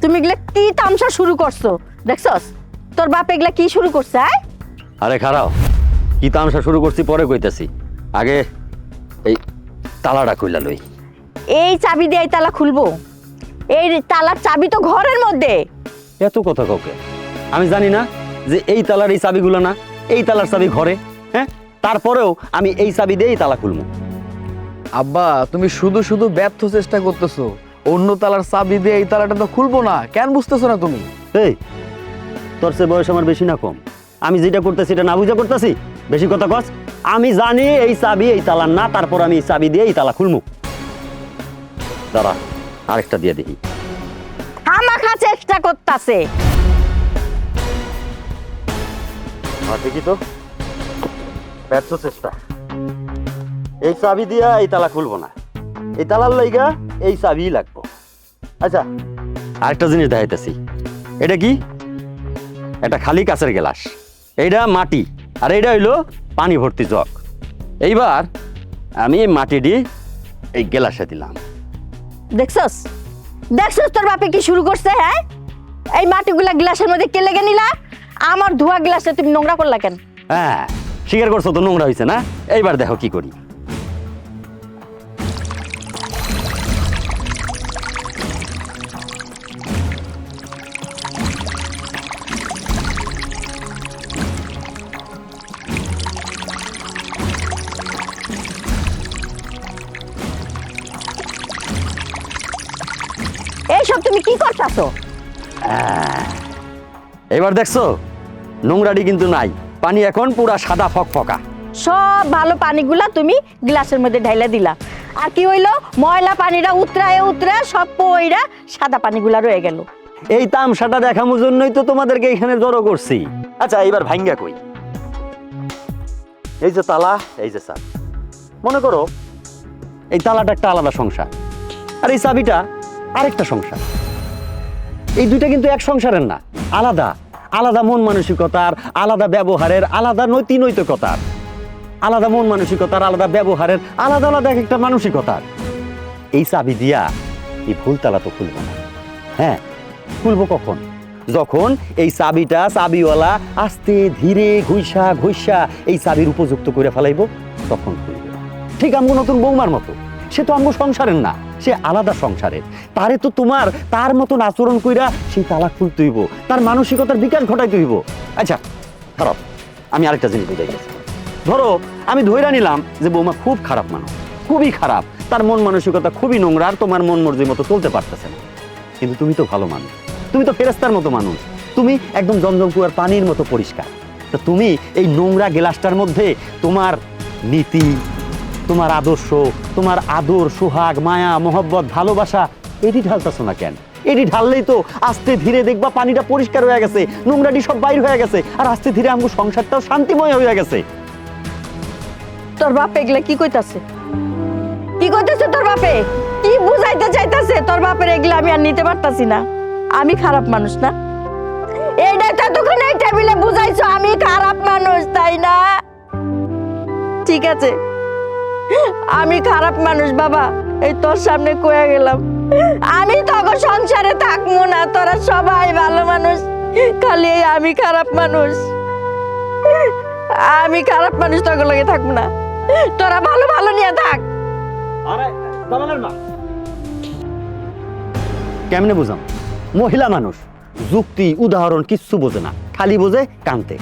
তুমি এগুলা কি তামসা শুরু করছো দেখছস? তোর বাপ এগুলা কি শুরু করছে? আরে খারাও, কি তামসা শুরু করছি পরে কইতাছি, আগে এই তালাটা কইলা লই। এই চাবি দিয়ে এই তালা খুলবো? এই তালার চাবি তো ঘরের মধ্যে। এত কথা কাউকে আমি জানি না যে এই তালার এই চাবিগুলো না, এই তালার চাবি ঘরে। হ্যাঁ, তারপরেও আমি এই চাবি দিয়েই তালা খুলবো। আব্বা তুমি শুধু শুধু ব্যর্থ চেষ্টা করতেছো। অন্য তালার চাবি দিয়ে এই তালাটা তো খুলবো না, কেন বুঝতেছো না তুমি? এই তোর সে বয়স আমার বেশি না কম? আমি যেটা করতেছি এটা না বুঝা করতেছি? বেশি কথা কস। আমি জানি এই চাবি এই তালার না, তারপর আমি এই চাবি দিয়ে এই তালা খুলবো। দাঁড়া, আরেকটা দিয়ে দেখি। আমাকে চেষ্টা করতেছে। দেখি তো, ব্যর্থ চেষ্টা। এই চাবি দিয়া এই তালা খুলবো না, এই তালার লাইগা এই চাবি লাগবো। আচ্ছা, আরেকটা জিনিস দেখাইতেছি। এটা কি? এটা খালি কাঁচের গ্লাস, এইটা মাটি, আর এইটা হইলো পানি ভর্তি জগ। এইবার আমি এই মাটিটি এই গ্লাসে দিলাম। দেখছস দেখছস তোর বাপে কি শুরু করছে? হ্যাঁ, এই মাটিগুলা গ্লাসের মধ্যে কে লেগে নিলা? আমার ধোয়া গ্লাসে তুমি নোংরা করলা কেন? হ্যাঁ, স্বীকার করছো তো নোংরা হয়েছে না? এইবার দেখো কি করি। এইসব তুমি কি করতেছো? এবার দেখছো নোংরাটি কিন্তু নাই, পানি এখন পুরা সাদা ফকফকা। সব ভালো পানিগুলা তুমি গ্লাসের মধ্যে ঢাইলা দিলা, আর কি হইলো? ময়লা পানিটা উতরায় উতরায় সব পইরা সাদা পানিগুলা রয়ে গেল। এই তামসাটা দেখানোর জন্যই তো তোমাদেরকে এখানে জড়ো করছি। আচ্ছা, এবার ভাঙ্গা কই। এই যে তালা, এই যে চাবি। মনে করো এই তালাটা একটা আলাদা সংসার, আর এই চাবিটা আরেকটা সংসার। এই দুইটা কিন্তু এক সংসারের না, আলাদা আলাদা মন মানসিকতার, আলাদা ব্যবহারের, আলাদা নৈতিকতার, আলাদা মন মানসিকতার, আলাদা ব্যবহারের, আলাদা আলাদা এক একটা মানসিকতার। এই চাবি দিয়া এই ভুল তালা তো খুলবো না। হ্যাঁ, খুলবো কখন? যখন এই চাবিটা চাবিওয়ালা আস্তে ধীরে ঘুইসা ঘুইসা এই চাবির উপযুক্ত করে ফেলাইবো, তখন খুলবো। ঠিক আমগো নতুন বৌমার মতো, সে তো আমগো সংসারের না, সে আলাদা সংসারের। তারে তো তোমার তার মতন আচরণ কইরা সেই তালা খুলতে হইব, তার মানসিকতার বিকাশ ঘটাইতে হইব। আচ্ছা খারাপ, আমি আরেকটা জিনিস বুঝাই গেছি। ধরো আমি ধইরা নিলাম যে বৌমা খুব খারাপ মানুষ, খুবই খারাপ, তার মন মানসিকতা খুবই নোংরা, আর তোমার মন মর্জির মতো চলতে পারতেছে না। কিন্তু তুমি তো ভালো মানুষ, তুমি তো ফেরেশতার মতো মানুষ, তুমি একদম জমজম কুয়ার পানির মতো পরিষ্কার। তা তুমি এই নোংরা গ্লাসটার মধ্যে তোমার নীতি, তোমার আদর্শ, তোমার আদর, সোহাগ, মায়া, মোহব্বত, ভালোবাসা এটি ঢালতেছো না কেন? এটি ঢাললেই তো আস্তে ধীরে দেখবা পানিটা পরিষ্কার হয়ে গেছে, নোংরাটি সব বাইর হয়ে গেছে, আর আস্তে ধীরে আমগো সংসারটাও শান্তিময় হয়ে গেছে। তোর বাপ এগুলা কি কইতাছে? কি কইতাছে তোর বাপে? কি বুঝাইতে চাইতাছে? তোর বাপের এগুলা আমি আর নিতে পারতাছি না। আমি খারাপ মানুষ না? এইটাই তো তখন এই টেবিলে বুঝাইছো আমি খারাপ মানুষ, তাই না? ঠিক আছে, আমি খারাপ মানুষ বাবা, এই তোর সামনে কয়ে গেলাম। আমি তোকে সংসারে থাকবো না, তোরা সবাই ভালো মানুষ, খালি আমি খারাপ মানুষ। আমি খারাপ মানুষ, তোকে লগে থাকবো না। তোরা ভালো ভালো নিয়ে থাক। কেমনে বুঝাম? মহিলা মানুষ যুক্তি উদাহরণ কিচ্ছু বোঝে না, খালি বোঝে কানতে।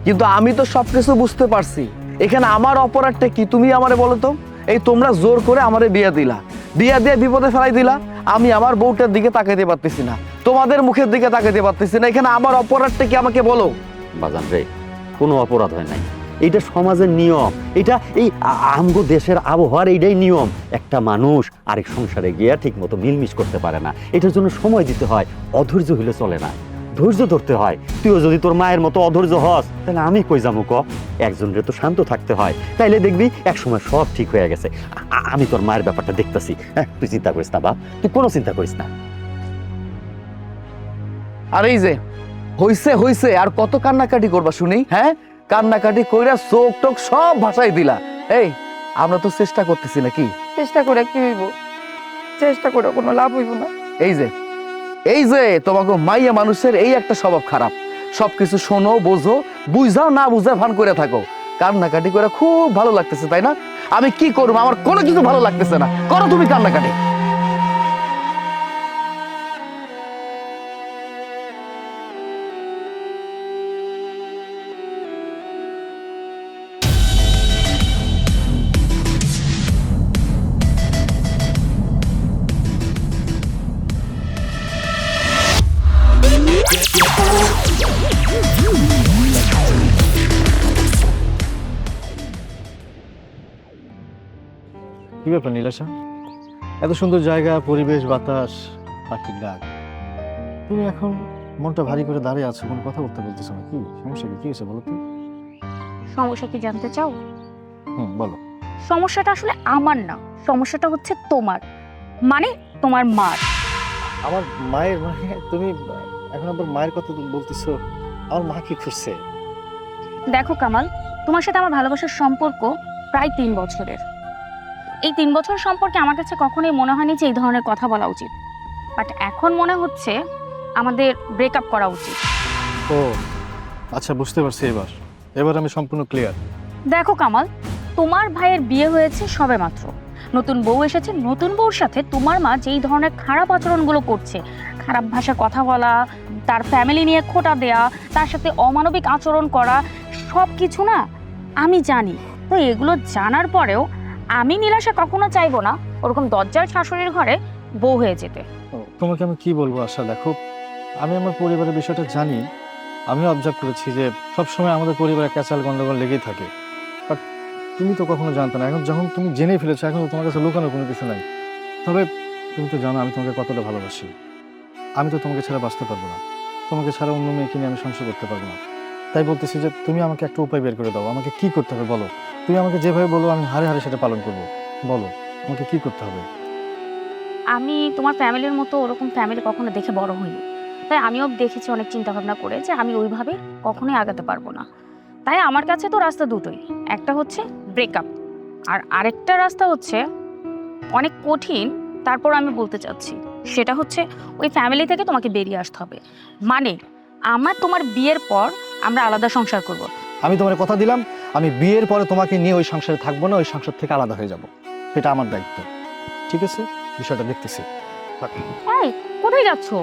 কিন্তু আমি তো সবকিছু বুঝতে পারছি। এখানে আমার অপরাধটা কি তুমি আমারে বলো তো? এই তোমরা জোর করে আমারে বিয়ে দিলা, বিয়ে দিয়ে বিপদে ফেলাই দিলা। আমি আমার বউটার দিকে তাকাইতে পারতেছি না, তোমাদের মুখের দিকে তাকাইতে পারতেছি না। এখানে আমার অপরাধটা কি আমাকে বলো। বাজান রে, কোনো অপরাধ হয় নাই, এটা সমাজের নিয়ম, এটা এই আমগো দেশের আবহাওয়ার এইটাই নিয়ম। একটা মানুষ আরেক সংসারে গিয়া ঠিক মতো মিলমিশ করতে পারে না, এটার জন্য সময় দিতে হয়। অধৈর্য হইলে চলে না, ধৈর্য ধরতে হয়। তুইও যদি তোর মায়ের মতো অধৈর্য হস, তাহলে আমি কই যাবো ক? একজনের তো শান্ত থাকতে হয়, তাইলে দেখবি একসময় সব ঠিক হয়ে গেছে। আমি তোর মায়ের ব্যাপারটা দেখতেছি। হ্যাঁ, তুই চিন্তা করিস না বাপ, তুই কোনো চিন্তা করিস না। আর এই যে হইছে হইছে, আর কত কান্নাকাটি করবা শুনি? হ্যাঁ, কান্নাকাটি কইরা চোখ টোক সব ভাসাই দিলা। এই আমরা তো চেষ্টা করতেছি নাকি? চেষ্টা করে কি হইব? চেষ্টা করে কোনো লাভ হইব না। এই যে এই যে তোমাকে মাইয়া মানুষের এই একটা স্বভাব খারাপ, সবকিছু শোনো, বোঝো, বুঝাও না বুঝা ভান করে থাকো। কান্নাকাটি করে খুব ভালো লাগতেছে, তাই না? আমি কি করবো, আমার কোনো কিছু ভালো লাগতেছে না, করো তুমি কান্নাকাটি। কি ব্যাপার নীলাশা, এত সুন্দর জায়গা, পরিবেশ, বাতাস, পাখির ডাক, তুমি এখন মনটা ভারী করে দাঁড়িয়ে আছো, কোনো কথা বলতে বলতেছো না? কি সমস্যা, কি হয়েছে বলো তো? সমস্যা কি জানতে চাও? বলো। সমস্যাটা আসলে আমার না, সমস্যাটা হচ্ছে তোমার, মানে তোমার মার। আমার মায়ের, মানে তুমি এখন আবার মায়ের কথা বলতেছো? আমার মা কি করছে? দেখো কামাল, তোমার সাথে আমার ভালোবাসার সম্পর্ক প্রায় 3 বছরের। এই 3 বছর সম্পর্কে আমার কাছে কখনোই মনে হয়নি যে এই ধরনের কথা বলা উচিত, বাট এখন মনে হচ্ছে আমাদের ব্রেকআপ করা উচিত। ও আচ্ছা, বুঝতে পারছি। এবার আমি সম্পূর্ণ ক্লিয়ার। দেখো কামাল, তোমার ভাইয়ের বিয়ে হয়েছে সবে মাত্র, নতুন বউ এসেছে, নতুন বউর সাথে তোমার মা যেই ধরনের খারাপ আচরণগুলো করছে, খারাপ ভাষায় কথা বলা, তার ফ্যামিলি নিয়ে খোঁটা দেয়া, তার সাথে অমানবিক আচরণ করা, সব কিছু না আমি জানি। তো এগুলো জানার পরেও আমি নীলাশা কখনো চাইবো না ওরকম দরজার শাশুড়ির ঘরে বউ হয়ে যেতে। তোমাকে আমি কি বলবো আশা, দেখো আমি আমার পরিবারের বিষয়টা জানি, আমি অবজার্ভ করেছি যে সবসময় আমাদের পরিবারে ক্যাচাল গন্ডগোল লেগেই থাকে, বাট তুমি তো কখনো জানতে না। এখন যখন তুমি জেনেই ফেলেছো, এখন তো তোমার কাছে লুকানোর কোনো কিছু নাই। তবে তুমি তো জানো আমি তোমাকে কতটা ভালোবাসি। আমি তো তোমাকে ছাড়া বাঁচতে পারবো না, তোমাকে ছাড়া অন্য মেয়েকে নিয়ে আমি সংসার করতে পারবো না। তাই বলতেছি যে তুমি আমাকে একটা উপায় বের করে দাও, আমাকে কি করতে হবে বলো। তুমি আমাকে যেভাবে বলো আমি হারে হারে সেটা পালন করবো। বলো আমাকে কি করতে হবে। আমি তোমার ফ্যামিলির মতো ওরকম ফ্যামিলি কখনো দেখে বড় হইনি, তাই আমিও দেখেছি অনেক চিন্তা ভাবনা করে যে আমি ওইভাবে কখনোই আগাতে পারবো না। তাই আমার কাছে তো রাস্তা দুটোই, একটা হচ্ছে ব্রেকআপ, আর আরেকটা রাস্তা হচ্ছে অনেক কঠিন, তারপর আমি বলতে চাচ্ছি সেটা হচ্ছে ওই ফ্যামিলি থেকে তোমাকে বেরিয়ে আসতে হবে। মানে আমার তোমার বিয়ের পর আমরা আলাদা সংসার করব। আমি তোমার কথা দিলাম, আমি বিয়ের পরে তোমাকে নিয়ে ওই সংসারে থাকবো না, ওই সংসার থেকে আলাদা হয়ে যাব, সেটা আমার দায়িত্ব। ঠিক আছে, বিষয়টা দেখতেছি। এই কোথায় যাচ্ছো?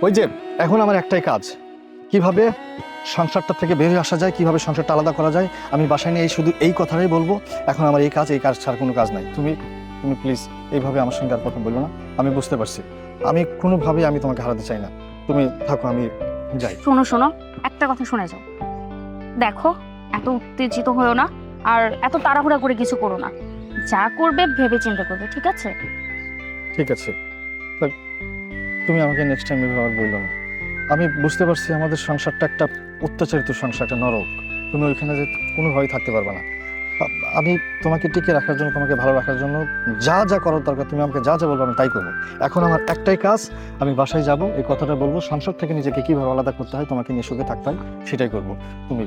ওই যে এখন আমার একটাই কাজ, কিভাবে সংসারটা থেকে বেরিয়ে আসা যায়, কিভাবে সংসারটা আলাদা করা যায়। আমি বাসায় নিয়ে শুধু এই কথাটাই বলবো। এখন আমার এই কাজ ছাড়া কোনো কাজ নাই। তুমি প্লিজ এইভাবে আমার সঙ্গে আর কথা বলবো না। আমি বুঝতে পারছি, আমি কোনোভাবেই আমি তোমাকে হারাতে চাই না। তুমি থাকো, আমি যাই। শোনো শোনো, একটা কথা শুনে যাও। দেখো, এত উত্তেজিত হয়েও না, আর এত তাড়াহুড়া করে কিছু করো না। যা করবে ভেবে চিন্তা করবে, ঠিক আছে? ঠিক আছে, তুমি আমাকে নেক্সট টাইম এভাবে আর বললো না। আমি বুঝতে পারছি আমাদের সংসারটা একটা অত্যাচারিত সংসার, একটা নরক। তুমি ওইখানে যে কোনোভাবেই থাকতে পারবে না। আমি তোমাকে টিকে রাখার জন্য, তোমাকে ভালো রাখার জন্য যা যা করার দরকার, তুমি আমাকে যা যা বলবো আমি তাই করবো। এখন আমার একটাই কাজ, আমি বাসায় যাব, এই কথাটা বলবো, সংসার থেকে নিজেকে কীভাবে আলাদা করতে হয়, তোমাকে নিয়ে সুখে থাকতে হয়, সেটাই করবো। তুমি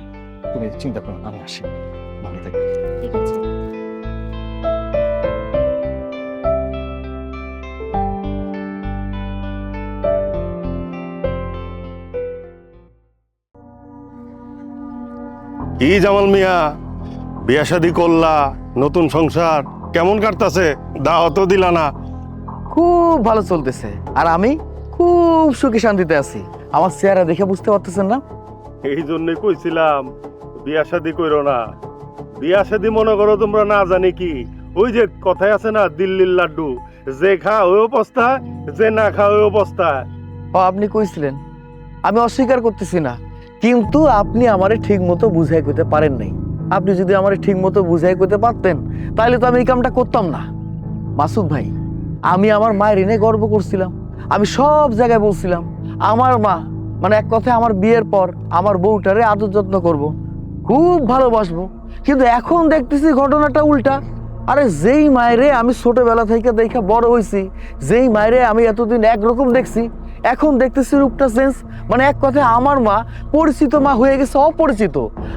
চিন্তা করো, আমি আসি। ভালো থাকবে। ঠিক আছে। কি জামাল মিয়া, বিয়া শাদি করলা, নতুন সংসার কেমন কাটতাছে? দাওয়াতও দিলা না। খুব ভালো চলতেছে, আর আমি খুব সুখী শান্তিতে আছি। আমার চেহারা দেখে বুঝতে পারতেছেন না? এই জন্যই কইছিলাম বিয়া শাদি কইরো না। বিয়া শাদি মনে করো তোমরা না জানি কি, ওই যে কথায় আছে না, দিল্লির লাড্ডু, যে খা ওই অবস্থা, যে না খা ওই অবস্থা। আপনি কইছিলেন, আমি অস্বীকার করতেছি না, কিন্তু আপনি আমারে ঠিক মতো বুঝাই করতে পারেন নাই। আপনি যদি আমারে ঠিক মতো বুঝাই করতে পারতেন, তাহলে তো আমি এই কামটা করতাম না। মাসুদ ভাই, আমি আমার মায়ের এনে গর্ব করছিলাম, আমি সব জায়গায় বলছিলাম আমার মা, মানে এক কথায় আমার বিয়ের পর আমার বউটারে আদর যত্ন করব, খুব ভালোবাসবো। কিন্তু এখন দেখতেছি ঘটনাটা উল্টা। আরে যেই মায়েরে আমি ছোটবেলা থেকে দেখা বড় হয়েছি, যেই মায়েরে আমি এতদিন একরকম দেখছি, এখন দেখতেছি রূপটা চেঞ্জ। মানে এক কথায় আমার মা পরিচিত মা হয়ে গেছে অপরিচিত।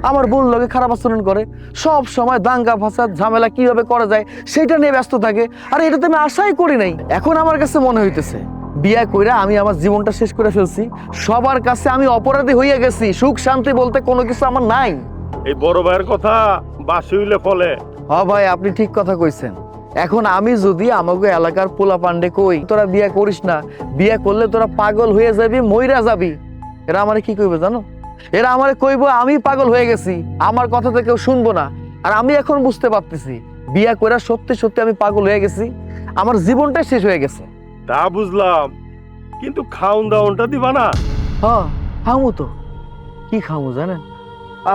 আমার বোন লগে খারাপ আচরণ করে, সব সময় দাঙ্গা ফাসাদ ঝামেলা কিভাবে করা যায় সেটা নিয়ে ব্যস্ত থাকে। আর এটা তো আমি আশাই করি নাই। এখন আমার কাছে মনে হইতেছে বিয়ে কইরা আমি আমার জীবনটা শেষ করে ফেলছি, সবার কাছে আমি অপরাধী হইয়া গেছি, সুখ শান্তি বলতে কোনো কিছু আমার নাই। এই বড় ভাইয়ের কথা বাসি হইলে ফলে। হ ভাই, আপনি ঠিক কথা কইছেন। এখন আমি যদি আমাকে এলাকার পোলা পান্ডে কই তোরা বিয়ে করিস না, বিয়ে করলে তোরা পাগল হয়ে যাবি, মইরা যাবি, এরা আমারে কি কইবে জানো? এরা আমারে কইবো আমি পাগল হয়ে গেছি, আমার কথা তো কেউ শুনবো না। আর আমি এখন বুঝতে পারতেছি বিয়ে কইরা সত্যি সত্যি আমি পাগল হয়ে গেছি, আমার জীবনটাই শেষ হয়ে গেছে। তা বুঝলাম, কিন্তু খাউন দাউনটা দিবা না? হ্যাঁ খামু তো। কি খামু জানেন?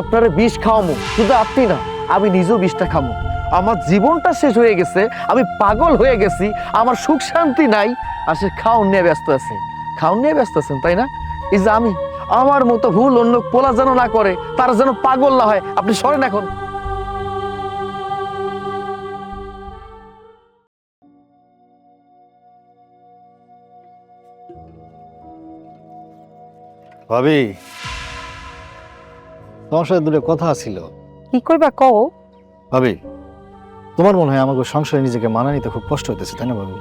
আপনারা বিষ খাওয়ামু, শুধু আপনি না, আমি নিজেও বিষটা খামু। আমার জীবনটা শেষ হয়ে গেছে, আমি পাগল হয়ে গেছি, আমার সুখ শান্তি নাই, আর সে খাওন নিয়ে ব্যস্ত আছে। খাওন নিয়ে ব্যস্ত আছেন তাই না? এই যে আমি, আমার মতো ভুল অন্য পোলা যেন না করে, তারা যেন পাগল না হয়। আপনি সরেন এখন। ভাবি, তোমার সাথে দুটো কথা ছিল। কি কইবা কও? ভাবি, তোমার মনে হয় আমাকে সংসারে নিজেকে মানা নিতে খুব কষ্ট হইতেছে, তাই না ভাবি?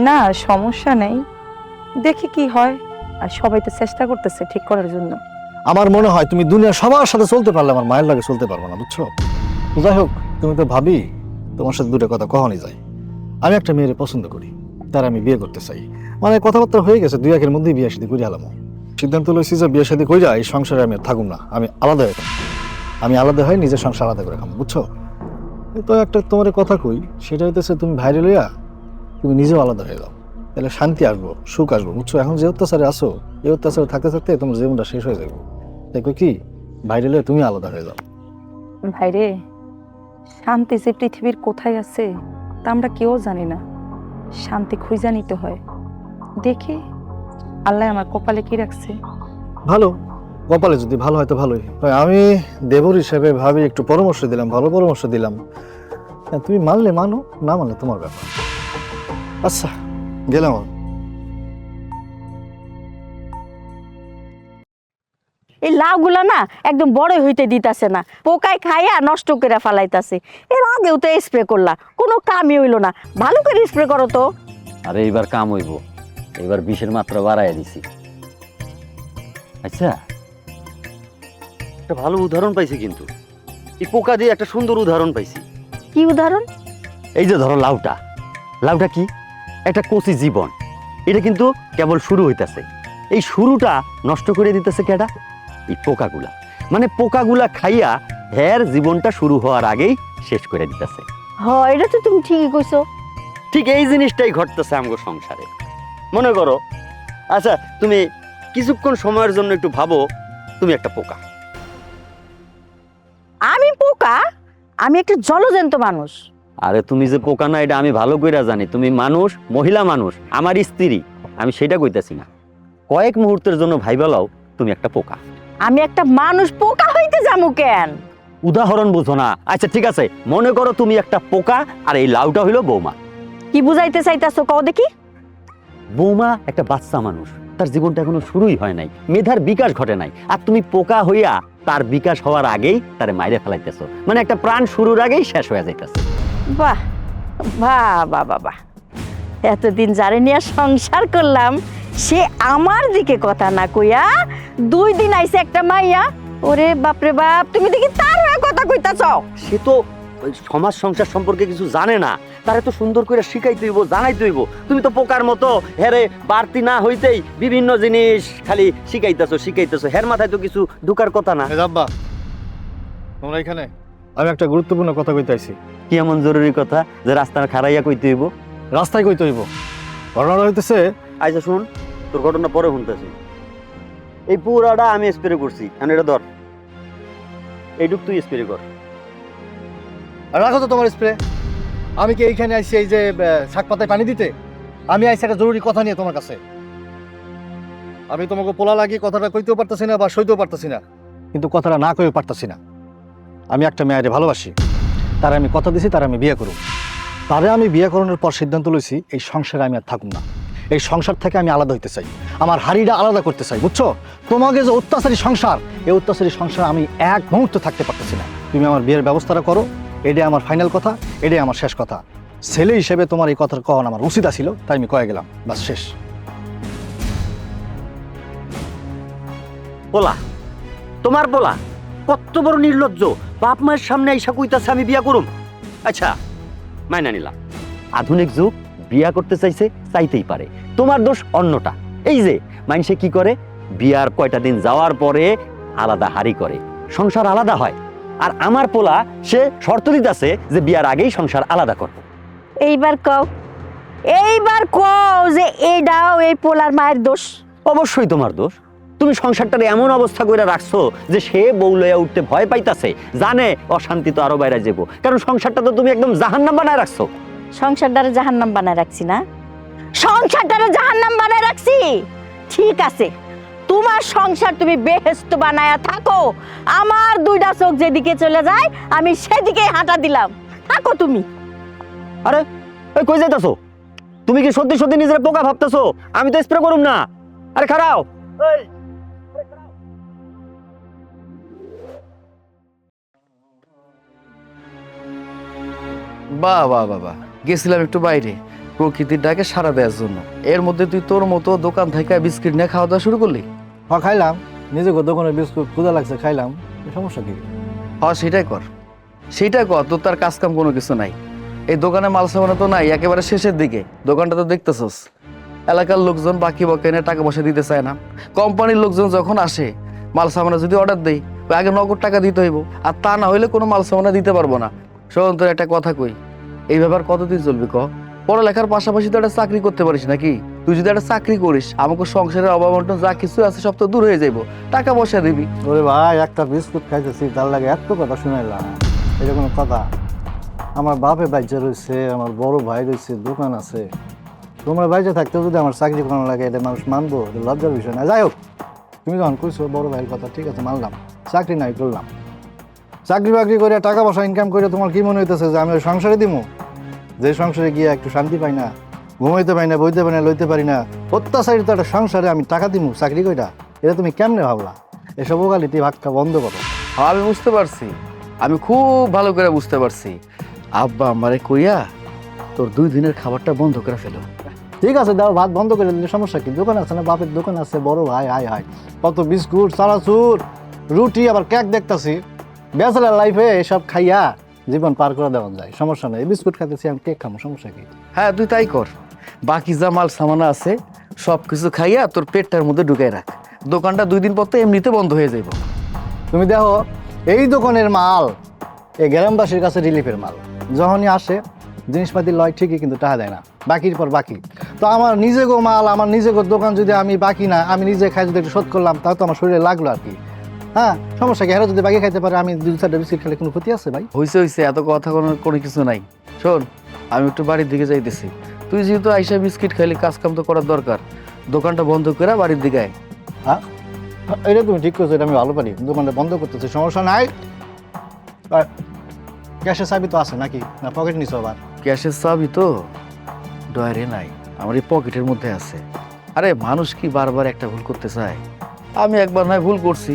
না, সমস্যা নেই, দেখি কি হয়। আর সবাই তো চেষ্টা করতেছে ঠিক করার জন্য। আমার মনে হয় তুমি দুনিয়া সবার সাথে চলতে পারলে আমার মায়ের লাগে চলতে পারবো না, বুঝছো? যাই হোক, তুমি তো ভাবি, তোমার সাথে দুটো কথা কখনই যায়। আমি একটা মেয়ের পছন্দ করি, তার আমি বিয়ে করতে চাই। মানে কথাবার্তা হয়ে গেছে, 2-1 মধ্যেই বিয়ে শাদী করে আলামো। সিদ্ধান্ত লইছি যে বিয়ে শাদী কইরা এই সংসারে আমি আর থাকুম না, আমি আলাদা হয়ে থাকবো। আমি আলাদা হয়ে নিজের সংসার আলাদা করে খাবো, বুঝছো? তো একটা তোমার কথা কই, সেটা হইতেছে তুমি বাইরে লইয়া তুমি নিজেও আলাদা হয়ে যাও, তাহলে শান্তি আসবো, সুখ আসবো, বুঝছো? এখন যে অত্যাচারে আসো, এই অত্যাচারে থাকতে থাকতে তোমার জীবনটা শেষ হয়ে যাবে। দেখো কি, বাইরে লইয়া তুমি আলাদা হয়ে যাও। ভাইরে, শান্তি যে পৃথিবীর কোথায় আছে তা আমরা কেউ জানি না। শান্তি খুঁজে নিতে হয়। দেখি আল্লাহ আমার কপালে কি রাখছে। ভালো, কপালে যদি ভালো হয় তো ভালোই। তবে আমি দেবর হিসেবে ভাবি একটু পরামর্শ দিলাম, ভালো পরামর্শ দিলাম। হ্যাঁ, তুমি মানলে মানো, না মানলে তোমার ব্যাপার। আচ্ছা, গেলাম। এই লাউগুলা না একদম বড় হইতে দিতাছে না, পোকায় খাইয়া নষ্ট করে ফেলাইতাছে। এর আগেও তো স্প্রে করলা, কোনো কামই হইলো না। ভালো করে স্প্রে করো তো। আরে এইবার কাম হইব, এবার বিষের মাত্রা বাড়াইয়া দিছি। আচ্ছা, একটা ভালো উদাহরণ পাইছি, কিন্তু এই পোকা দিয়ে একটা সুন্দর উদাহরণ পাইছি। কি উদাহরণ? এই যে ধরো লাউটা, লাউটা কি একটা কচি জীবন, এটা কিন্তু কেবল শুরু হইতাছে। এই শুরুটা নষ্ট করে দিতেছে কেডা? এই পোকাগুলা। মানে পোকাগুলা খাইয়া হের জীবনটা শুরু হওয়ার আগেই শেষ করে দিতেছে। হ্যাঁ, এটা তো তুমি ঠিকই কইছো। ঠিক এই জিনিসটাই ঘটতেছে আমগো সংসারে। মনে করো, আচ্ছা তুমি কিছুক্ষণ সময়ের জন্য একটু ভাবো, তুমি একটা পোকা। আমি পোকা? আমি একটা জলজন্ত মানুষ। আরে তুমি যে পোকা না এটা আমি ভালো কইরা জানি। তুমি মানুষ, মহিলা মানুষ, আমার স্ত্রী। আমি সেটা কইতাছি না। কয়েক মুহূর্তের জন্য ভাইবা লও তুমি একটা পোকা। আমি একটা মানুষ, পোকা হইতে যামু কেন? উদাহরণ বুঝো না? আচ্ছা ঠিক আছে, মনে করো তুমি একটা পোকা আর এই লাউটা হইলো বৌমা। কি বুঝাইতে চাইতাছো কও দেখি? বৌমা একটা বাচ্চা মানুষ, তার জীবনটা এখনো শুরুই হয় নাই, মেধার বিকাশ ঘটে নাই। আর তুমি পোকা হইয়া তার বিকাশ হওয়ার আগেই তারে মাইরে ফেলাইতেছো, মানে একটা প্রাণ শুরুর আগেই শেষ হয়ে যাইতেছে। বাহ বাহ বাহ বাহ বাহ, এতদিন যারে নিয়ে সংসার করলাম সে আমার দিকে কথা না কইয়া 2 দিন আইছে একটা মাইয়া। ওরে বাপরে বাপ, তুমি দেখি তার হয়ে কথা কইতাছ। সে তো ওই সমাজ সংসার সম্পর্কে কিছু জানে না, তারে তো সুন্দর করে শিখাইতে হইব, জানাইতে হইব। তুমি তো পোকার মতো হেরে বাড়তি না হইতেই বিভিন্ন জিনিস খালি শিখাইতেছো। হের মাথায় তো কিছু ঢুকার কথা না। আব্বা, তোমরা এখানে? আমি একটা গুরুত্বপূর্ণ কথা কইতে আইছি। কি এমন জরুরি কথা যে রাস্তার খারাইয়া কইতে হইব? রাস্তায় কইতে হইব। ঘটনাটা হইতেছে, আচ্ছা শুন, তোর ঘটনা পরে শুনতেছি। এই পুরাটা আমি স্প্রে করছি, আমি এটা ধর, এইটুক তুই স্প্রে কর। আর রাখো তো তোমার স্প্রে। আমি কি এইখানে আইছি এই যে শাক পাতায় পানি দিতে? আমি আইছি একটা জরুরি কথা নিয়ে তোমার কাছে। আমি তোমাকে পোলা লাগিয়ে কথাটা কইতেও পারতাছি না বা সইতেও পারতাছি না, কিন্তু কথাটা না কইও পারতাছি না। আমি একটা মেয়েরে ভালোবাসি, তার আমি কথা দিছি, তার আমি বিয়ে করব। তারে আমি বিয়ে করানোর পর সিদ্ধান্ত লইছি এই সংসারে আমি আর থাকুম না। এই সংসার থেকে আমি আলাদা হইতে চাই, আমার হাড়িটা আলাদা করতে চাই, বুঝছো? তোমাকে যে অত্যাচারী সংসার, এই অত্যাচারী সংসার আমি এক মুহূর্তে থাকতে পারতেছি না। তুমি আমার বিয়ের ব্যবস্থাটা করো, এটাই আমার ফাইনাল কথা, এটাই আমার শেষ কথা। ছেলে হিসেবে তোমার এই কথার কখন আমার উচিত ছিল, তাই আমি কয়ে গেলাম, বাস শেষ। পোলা, তোমার পোলা কত বড় নির্লজ্জ, বাপ মায়ের সামনে আইসা কইতাছে আমি বিয়া করুম। আচ্ছা মাইনা নিলাম, আধুনিক যুগ, বিয়া করতে চাইছে, চাইতেই পারে। তোমার দোষ অন্যটা, এই যে মানুষে কি করে, বিয়ার কয়টা দিন যাওয়ার পরে আলাদা হারি করে, সংসার আলাদা হয়। আর আমার পোলা সে শর্ত দিতেছে যে বিয়ার আগেই সংসার আলাদা করবে। এইবার কও যে এইটাও এই পোলার মায়ের দোষ। অবশ্যই তোমার দোষ। তুমি সংসারটারে এমন অবস্থা করে রাখছো যে সে বউ লইয়া উঠতে ভয় পাইতাছে, জানে অশান্তি তো আরো বাইরে যাবো, কারণ সংসারটা তো তুমি একদম জাহান্নাম বানায় রাখছো। সংসারটারে জাহান্নাম বানায় রাখছি না? সংসারটারে জাহান্নাম বানায় রাখছি, ঠিক আছে। তোমার সংসার তুমি বেহেশত বানায়া থাকো, আমার দুইটা চোখ যেদিকে চলে যায় আমি সেদিকে হাঁটা দিলাম, থাকো তুমি। আরে ওই কই যাইতাছো? তুমি কি সত্যি সত্যি নিজের পোকা ভাবতেছো? আমি তো স্প্রে করুম না। আরে খারাও। বাহ বাহ বাহ বাহ, গেছিলাম একটু বাইরে প্রকৃতির ডাকে সাড়া দেওয়ার জন্য, এর মধ্যে তুই তোর মতো দোকান থেকে বিস্কিট নিয়ে খাওয়া দাওয়া শুরু করলি? হ্যাঁ খাইলাম, নিজে দোকানের বিস্কুট ক্ষুধা লাগছে খাইলাম, সমস্যা কি? হ্যাঁ সেটাই কর, সেটাই কর, তোর তার কাজ কাম কোনো কিছু নাই। এই দোকানে মাল সামানো তো নাই, একেবারে শেষের দিকে। দোকানটা তো দেখতেছস, এলাকার লোকজন বাকি বকে এনে টাকা পয়সা দিতে চায় না। কোম্পানির লোকজন যখন আসে মাল সামানা যদি অর্ডার দেই, আগে নগদ টাকা দিতে হইব, আর তা না হইলে কোনো মাল সামানা দিতে পারবো না। শোন তোর একটা কথা কই, এই ব্যাপার কতদিন চলবি ক? পড়ালেখার পাশাপাশি তো একটা চাকরি করতে পারিস নাকি? তুই যদি একটা চাকরি করিস, আমাকে সংসারের অভাব অনটন যা কিছু আছে সব তো দূর হয়ে যাইব, টাকা পয়সা দিবি। ওরে ভাই, একটা বিস্কুট খাইতেছি তার লাগে এত কথা শুনাইলাম, এটা কোনো কথা? আমার বাপে বাইজা রয়েছে, আমার বড় ভাই রয়েছে, দোকান আছে। তোমার বাইজা থাকতে যদি আমার চাকরি করানো লাগে, এটা মানুষ মানবো? এটা লজ্জার বিষয় না। যাই হোক, তুমি যখন কইছো বড় ভাইয়ের কথা, ঠিক আছে মানলাম, চাকরি নাই করলাম। চাকরি বাকরি করে টাকা পয়সা ইনকাম করে তোমার কি মনে হইতেছে যে আমি ওই সংসারে দিব? যে সংসারে গিয়ে একটু শান্তি পাই না, ঘুমাইতে পারি না, বইতে পারি না, লইতে পারি না, অত্যাচারিত একটা সংসারে আমি টাকা দিব চাকরি কইটা? এটা তুমি কেমনে ভাবলা? এসব ওকালিটি ভাগটা বন্ধ করো। হ্যাঁ আমি বুঝতে পারছি, আমি খুব ভালো করে বুঝতে পারছি। আব্বা আমারে কইয়া তোর 2 দিনের খাবারটা বন্ধ করে ফেলো। ঠিক আছে দাও, ভাত বন্ধ করে দিলে সমস্যা কি? দোকান আছে না, বাপের দোকান আছে, বড় ভাই, হাই হাই কত বিস্কুট, চানাচুর, রুটি, আবার কেক দেখতাছি। ব্যাচেলার লাইফে এসব খাইয়া জীবন পার করে দেওয়া যায়, সমস্যা নেই। বিস্কুট খাইতেছি, আমি কেক খাবো, সমস্যা কি? হ্যাঁ তুই তাই কর, বাকি যা মাল সামানা আছে সব কিছু খাইয়া তোর পেটটার মধ্যে ঢুকাই রাখ। দোকানটা 2 দিন পর তো এমনিতে বন্ধ হয়ে যাইব। তুমি দেখো, এই দোকানের মাল এই গ্রামবাসীর কাছে রিলিফের মাল। যখনই আসে জিনিসপাতি লয় ঠিকই, কিন্তু টাকা দেয় না, বাকির পর বাকি। তো আমার নিজেগো মাল, আমার নিজেগো দোকান, যদি আমি বাকি না, আমি নিজে খাই, যদি একটু শোধ করলাম, তাও তো আমার শরীরে লাগলো আর কি। হ্যাঁ সমস্যা কি? এরা যদি বাকি খাইতে পারে, আমি 2-4টা বিস্কিট খেলে কোনো ক্ষতি আছে ভাই? হইছে এত কথা কোনো কিছু নাই। শোন আমি একটু বাড়ির দিকে যাইতেছি, তুই যেহেতু আইসা বিস্কিট খাইলি, কাজ কাম তো করার দরকার, দোকানটা বন্ধ করে বাড়ির দিকে আয়। হ্যাঁ এটা তুমি ঠিক করছো, এটা আমি ভালো পারি। দোকানটা বন্ধ করতেছি, সমস্যা নাই। গ্যাসের চাবি তো আছে নাকি, না পকেট নিছো আবার? ক্যাশের চাবি তো ডয়ারে নাই, আমার এই পকেটের মধ্যে আছে। আরে মানুষ কি বারবার একটা ভুল করতে চায়? আমি একবার নয় ভুল করছি,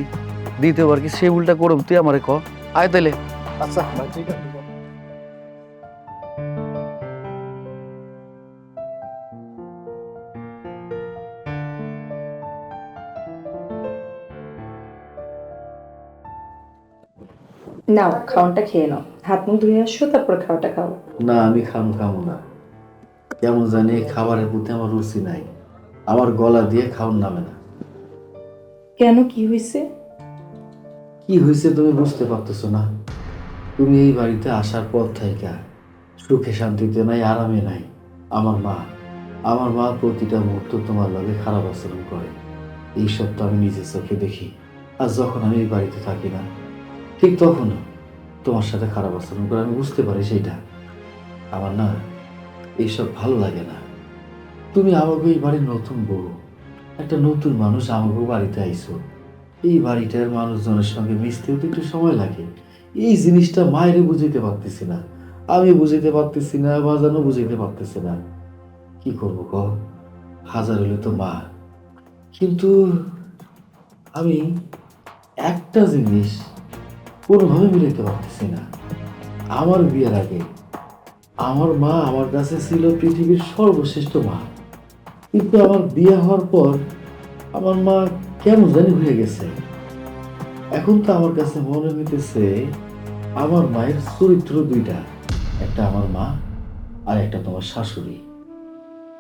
দ্বিতীয়বার কি সেই ভুলটা করব? তুই আমারে ক, আয় তাইলে। আচ্ছা ভাই ঠিক আছে। নাও খাওয়াটা খেয়ে নাও, হাত মুখ ধুয়ে আসো, তারপর খাওয়াটা খাও। না আমি খাবো না, কেমন জানি এই খাবারের প্রতি আমার রুচি নাই, আমার গলা দিয়ে খাওয়ার নামে না। কেন, কি হয়েছে? কি হয়েছে তুমি বুঝতে পারতেছো না? তুমি এই বাড়িতে আসার পর থেকে সুখে শান্তিতে নাই, আরামে নাই। আমার মা প্রতিটা মুহূর্ত তোমার লগে খারাপ আচরণ করে, এইসব তো আমি নিজের চোখে দেখি। আর যখন আমি এই বাড়িতে থাকি না, ঠিক তখন তোমার সাথে খারাপ আচরণ করে, আমি বুঝতে পারি সেইটা। আমার না এইসব ভালো লাগে না। তুমি আমাকে এই বাড়ির নতুন বউ, একটা নতুন মানুষ আমাকে বাড়িতে আইছো, এই বাড়িটার মানুষজনের সঙ্গে মিশতেও তো একটু সময় লাগে। এই জিনিসটা মায়েরে বুঝাইতে পারতেছি না, আমি বুঝাইতে পারতেছি না, বাজানো বুঝাইতে পারতেছি না। কি করবো ক? হাজার হলে তো মা। কিন্তু আমি একটা জিনিস কোনোভাবে মিলাইতে পারতেছি না, আমার বিয়ের আগে আমার মা আমার কাছে ছিল পৃথিবীর সর্বশ্রেষ্ঠ মা, কিন্তু আমার বিয়ে হওয়ার পর আমার মা কেমন জানি হয়ে গেছে। এখন তো আমার কাছে মনে হইতেছে আমার মায়ের চরিত্র দুইটা, একটা আমার মা আর একটা তোমার শাশুড়ি।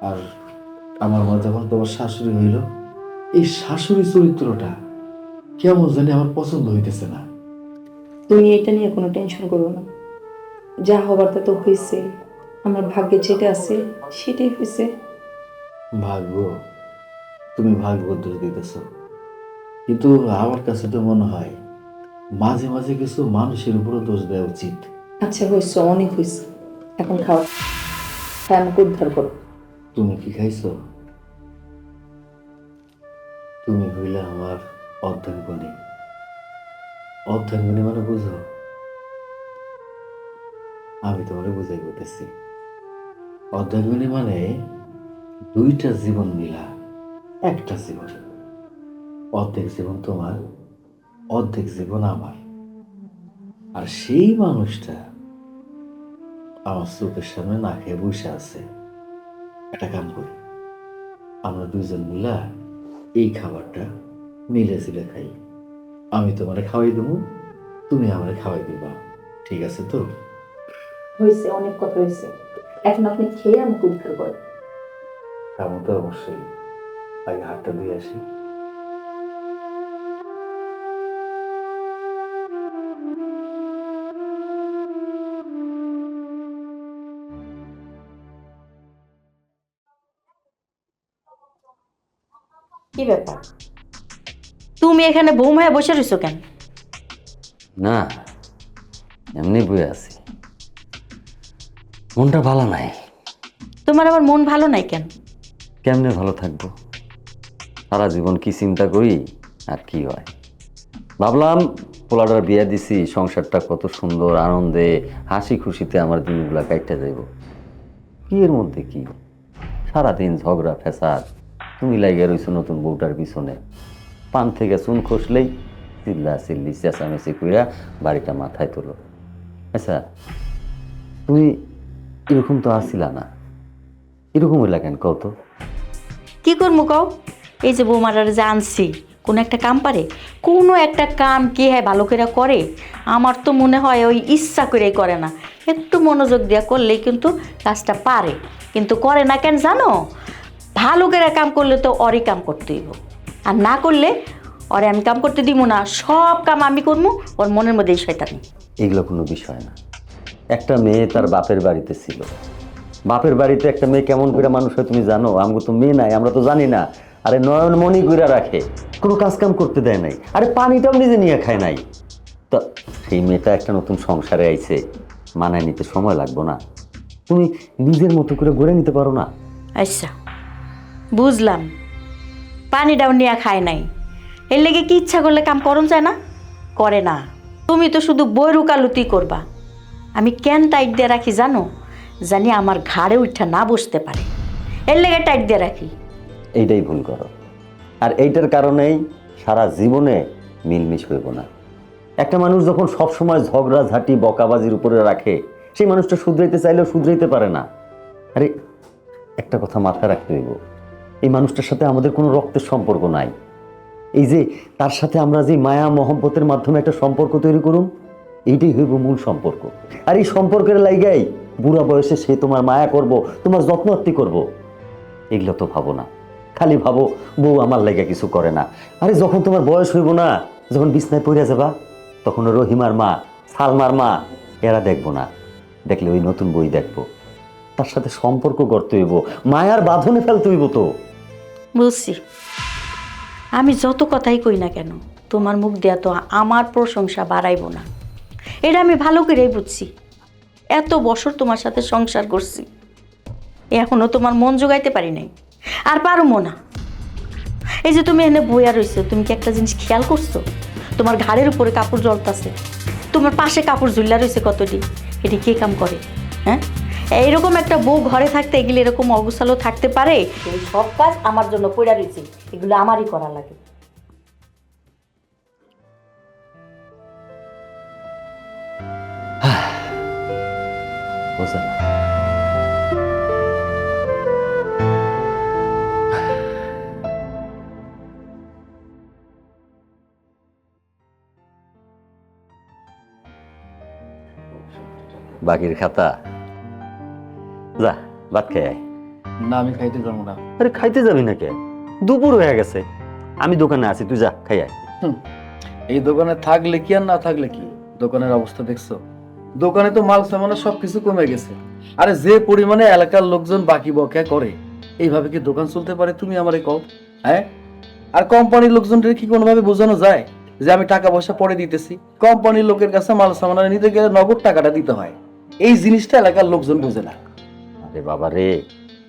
আর আমার মা যখন তোমার শাশুড়ি হইল, এই শাশুড়ি চরিত্রটা কেমন জানি আমার পছন্দ হইতেছে না। তুমি এটা নিয়ে কোনো টেনশন করো না, যা হবার তা তো হয়েছে। আমার ভাগ্যে যেটা আছে সেটাই হয়েছে। ভাগ্য, তুমি ভাগ্য দোষ দিতেছ, কিন্তু আমার কাছে তো মনে হয় মাঝে মাঝে কিছু মানুষের উপরও দোষ দেওয়া উচিত। আচ্ছা হয়েছে, অনেক হয়েছে, এখন খাও, হ্যাঁ আমাকে উদ্ধার করো। তুমি কি খাইছো? তুমি হইলে আমার অর্ধাঙ্গনী। অর্ধাঙ্গনী মানে বুঝো? আমি তোমাকে বুঝাই বলতেছি। অর্ধাঙ্গনী মানে দুইটা জীবন মিলা একটা জীবন। অর্ধেক জীবন তোমার, অর্ধেক জীবন আমার। আর সেই মানুষটা আমার চোখের সামনে না খেয়ে বসে আছে। একটা কাম করি, আমরা দুইজন মিলা এই খাবারটা মিলে ঝিলে খাই। আমি তোমারে খাওয়াই দেবো, তুমি আমারে খাওয়াই দিবা, ঠিক আছে তো? হয়েছে, অনেক কথা হয়েছে, এখন আপনি খেয়ে আমাকে উদ্ধার করেন। খাবো তো অবশ্যই, আগে হাতটা ধুয়ে আসি। কি ব্যাপার, তুমি এখানে বৌম হয়ে বসে রইছো কেন? না, এমনি বয়ে আছি, মনটা ভালো নাই। তোমার আবার মন ভালো নাই কেন? কেমনে ভালো থাকবো? সারা জীবন কি চিন্তা করি আর কি হয়। ভাবলাম পোলাটার বিয়ে দিছি, সংসারটা কত সুন্দর আনন্দে হাসি খুশিতে আমার দিনগুলা কাটতে যাইব। কি এর মধ্যে কি সারাদিন ঝগড়া ফ্যাসাদ। তুমি লাগে রইছো নতুন বউটার পিছনে, পান থেকে চুন খসলেই চিল্লা চিল্লি চেঁচামেচি কইরা বাড়িটা মাথায় তোলো। আচ্ছা, তুমি এরকম তো আসিলা না, এরকম হইলা কেন কও তো? কি করবো কও? এই যে বৌমাটার যে আনছি, কোনো একটা কাম পারে? কোনো একটা কাম কি হয় ভালো করে করে? আমার তো মনে হয় ওই ইচ্ছা করেই করে না, একটু মনোযোগ দিয়া করলেই কিন্তু কাজটা পারে, কিন্তু করে না কেন জানো? ভালো করে কাম করলে তো অরই কাম করতে দিব, আর না করলে ওরে আমি কাম করতে দিব না, সব কাম আমি করবো, ওর মনের মধ্যেই শয়তানি। এগুলো কোনো বিষয় না। একটা মেয়ে তার বাপের বাড়িতে ছিল, বাপের বাড়িতে একটা মেয়ে কেমন করে মানুষ হয় তুমি জানো? আমরা তো মেয়ে নাই, আমরা তো জানি না। আরে নয়ন মণি কইরা রাখে, কোনো কাজ কাম করতে দেয় নাই, আরে পানিটাও নিজে নিয়ে খায় নাই। তো সেই মেয়েটা একটা নতুন সংসারে আইছে, মানায় নিতে সময় লাগবো না? তুমি নিজের মতো করে গড়ে নিতে পারো না? আচ্ছা বুঝলাম, পানিটাও নিয়ে খায় নাই, এর লেগে কি ইচ্ছা করলে কাম করন যায় না? করে না। তুমি তো শুধু বৈরুকালুতি করবা। আমি কেন টাইট দিয়ে রাখি জানো? জানি আমার ঘাড়ে উঠা না বসতে পারে, এর লেগে টাইট দিয়ে রাখি। এইটাই ভুল করো, আর এইটার কারণেই সারা জীবনে মিলমিশ হইব না। একটা মানুষ যখন সবসময় ঝগড়া ঝাঁটি বকাবাজির উপরে রাখে, সেই মানুষটা শুধরাইতে চাইলেও শুধরাইতে পারে না। আরে একটা কথা মাথায় রাখতে হইব, এই মানুষটার সাথে আমাদের কোনো রক্তের সম্পর্ক নাই। এই যে তার সাথে আমরা যে মায়া মহব্বতের মাধ্যমে একটা সম্পর্ক তৈরি করুন, এইটাই হইব মূল সম্পর্ক। আর এই সম্পর্কের লাইগাই বুড়া বয়সে সে তোমার মায়া করব, তোমার যত্ন আত্তি করবো। এগুলো তো ভাবো না, খালি ভাবো বউ আমার লাইগা কিছু করে না। আরে যখন তোমার বয়স হইব না, যখন বিছনায় পড়ে যাবা, তখন রহিমার মা, সালমার মা এরা দেখবো না, দেখলে ওই নতুন বই দেখবো। তার সাথে সম্পর্ক গড়তে হইব, মায়ার বাঁধনে ফেলতে হইব। তো বুঝছি, আমি যত কথাই কই না কেন, তোমার মুখ দেয়া তো আমার প্রশংসা বাড়াইব না, এটা আমি ভালো করেই বুঝছি। এত বছর তোমার সাথে সংসার করছি, এখনো তোমার মন জোগাইতে পারি নাই, আর পারবো না। এই যে তুমি এনে বইয়া রইছো, তুমি কি একটা জিনিস খেয়াল করছো? তোমার ঘাড়ের উপরে কাপড় জ্বলতাছে, তোমার পাশে কাপড় ঝুল্লা রয়েছে কতটি, এটি কে কাম করে? হ্যাঁ, এইরকম একটা বউ ঘরে থাকতে এগুলো এরকম অবস্থালো থাকতে পারে? এই সব কাজ আমার জন্য পড়া রয়েছে, এগুলো আমারই করা লাগে। বোঝা না বাকির খাতা যা ভাত খেয়ে আয়। না আমি খাইতে যাবো না। আরে খাইতে যাবি না কে? দুপুর হয়ে গেছে, আমি দোকানে আছি, তুই যা খাই আয়। এই দোকানে থাকলে কি আর না থাকলে কি, দোকানের অবস্থা দেখছো? দোকানে তো মাল সামানা সবকিছু কমে গেছে। আরে যে পরিমাণে এলাকার লোকজন বাকি বকেয়া করে, এইভাবে কি দোকান চলতে পারে? তুমি আমারে কও। হ্যাঁ, আর কোম্পানির লোকজনদের কি কোনোভাবে বোঝানো যায় যে আমি টাকা পয়সা পরে দিতেছি? কোম্পানির লোকের কাছে মাল সামানা নিতে গেলে নগদ টাকাটা দিতে হয়। এই জিনিসটা এলাকার লোকজন বোঝে না। আরে বাবা রে,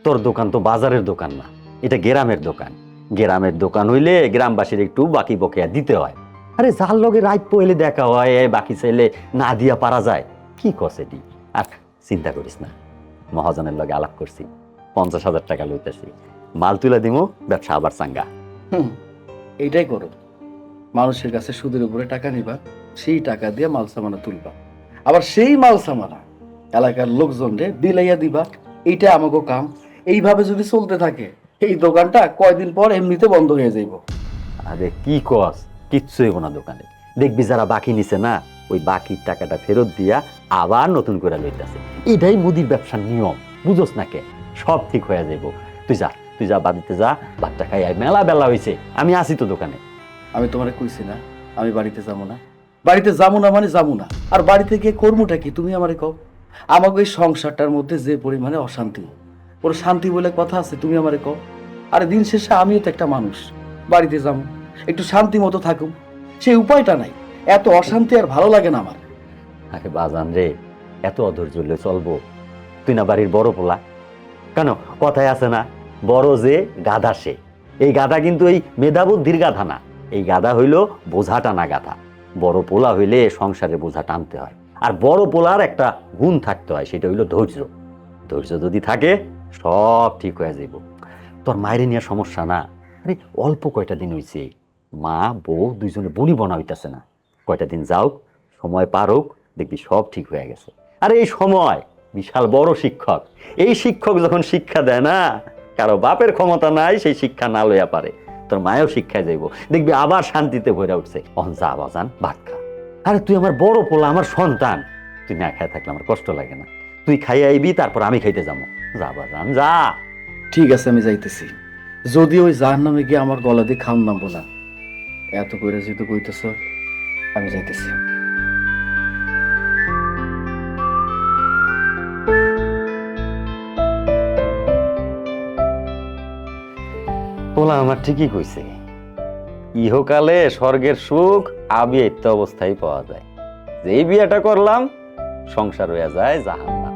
তোর দোকান তো বাজারের দোকান না, এটা গ্রামের দোকান। গ্রামের দোকান হইলে গ্রামবাসীর একটু বাকি বকেয়া দিতে হয়। আরে যার লগে রাত পইলে দেখা হয়, বাকি চাইলে না দিয়া পারা যায়, কি কস এটি? আর চিন্তা করিস না, মহাজনের লগে আলাপ করছি, 50,000 টাকা লইতেছি, মাল তুলে দিমু, ব্যবসা আবার চাঙ্গা। এইটাই করো, মানুষের কাছে সুদের উপরে টাকা নিবা, সেই টাকা দিয়ে মাল সামানা তুলবা, আবার সেই মাল সামানা এলাকার লোকজনরে বিলাইয়া দিবা। এইটা আমাকে কাম। এইভাবে যদি চলতে থাকে এই দোকানটা কয়দিন পর এমনিতে বন্ধ হয়ে যাইব। আরে কি কস, কিচ্ছু হইব না দোকানে। দেখবি যারা বাকি নিছে না, ওই বাকির টাকাটা ফেরত দিয়া আবার নতুন করে লইতেছে। এটাই মুদির ব্যবসার নিয়ম, বুঝোস না কে? সব ঠিক হয়ে যাইব। তুই যা বাড়িতে যা, ভাতটা খাই আয়, মেলা বেলা হয়েছে, আমি আসি তো দোকানে। আমি তোমারে কইছি না আমি বাড়িতে যাবো না? বাড়িতে যাবো না মানে যাবো না। আর বাড়িতে গিয়ে কর্মটা কি তুমি আমারে কও? আমাকে এই সংসারটার মধ্যে যে পরিমাণে অশান্তি, ওর শান্তি বলে কথা আছে, তুমি আমারে কও। আরে দিন শেষে আমিও তো একটা মানুষ, বাড়িতে যাবো, একটু শান্তি মতো থাকুম, সেই উপায়টা নাই। এত অশান্তি আর ভালো লাগে না আমার। আরে বাজান রে, এত অধৈর্য হলে চলবো? তুই না বাড়ির বড় পোলা, কেন কথায় আছে না, বড় যে গাধা সে। এই গাধা কিন্তু এই মেধাবুদ্ধির গাধা না, এই গাধা হইল বোঝা টানা গাধা। বড় পোলা হইলে সংসারে বোঝা টানতে হয়, আর বড় পোলার একটা গুণ থাকতে হয়, সেটা হইল ধৈর্য। ধৈর্য যদি থাকে সব ঠিক হয়ে যাইব। তোর মায়ের নিয়ে সমস্যা না? আরে অল্প কয়টা দিন হইছে, মা বউ দুইজনে বনি বনা হইতেছে না। কয়টা দিন যাও, সময় পার হোক, দেখবি সব ঠিক হয়ে গেছে। আরে এই সময় বিশাল বড় শিক্ষক। এই শিক্ষক যখন শিক্ষা দেয় না, কারো বাপের ক্ষমতা নাই সেই শিক্ষা না লইয়া পারে। তোর মায়েও শিক্ষায় যাইব, দেখবি আবার শান্তিতে ভরে উঠছে। অন যা বাজান, ভাত খা। আরে তুই আমার বড় পোলা, আমার সন্তান, তুই না খাই থাকলে আমার কষ্ট লাগে না। তুই খাই আইবি, তারপর আমি খাইতে যাবো। যা বাজান যা। ঠিক আছে আমি যাইতেছি, যদি ওই জাহার নামে গিয়ে আমার গলা দিয়ে খাওন নামবো না। এত করে যেহেতু কইতেছ, আমি যাইতেছি। পোলা আমার ঠিকই কইছে, ইহকালে স্বর্গের সুখ আবিয়াইত্য অবস্থায় পাওয়া যায়। যেই বিয়েটা করলাম, সংসার হয়ে যায় জাহান্নাম।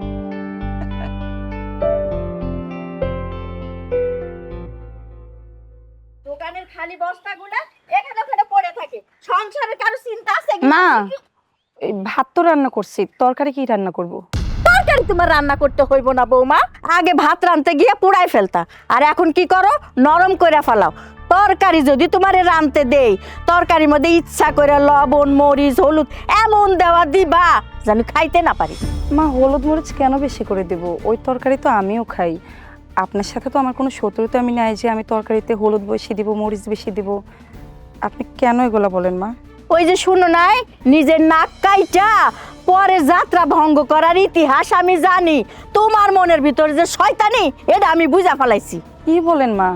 দোকানের খালি বস্তাগুলো এখানে ওখানে পড়ে থাকে, সংসারের কারো চিন্তা আছে? মা, এই ভাত তো রান্না করছি, তরকারি কি রান্না করব? তরকারি তোমার রান্না করতে হইব না বৌমা, আগে ভাত রাঁধতে গিয়ে পুড়াই ফেলতা, আর এখন কি করো, নরম করে ফেলাও। তরকারি যদি তোমারে রাঁধতে দেই, তরকারির মধ্যে ইচ্ছা করে লবণ মরিচ হলুদ এমন দেওয়া দিবা জানি খাইতে না পারি। মা, হলুদ মরিচ কেন বেশি করে দেব? ওই তরকারি তো আমিও খাই। আপনার সাথে তো আমার কোনো শত্রুতা আমি নাই যে আমি তরকারিতে হলুদ বেশি দিব মরিচ বেশি দিব। আপনি কেন এগুলা বলেন মা? ওই যে শুনো নাই, নিজের নাক কাইটা পরে যাত্রা ভঙ্গ করার ইতিহাস আমি জানি। তোমার মনের ভিতরে যে শয়তানি, এটা আমি বুঝা ফেলাইছি। কি বলেন মা?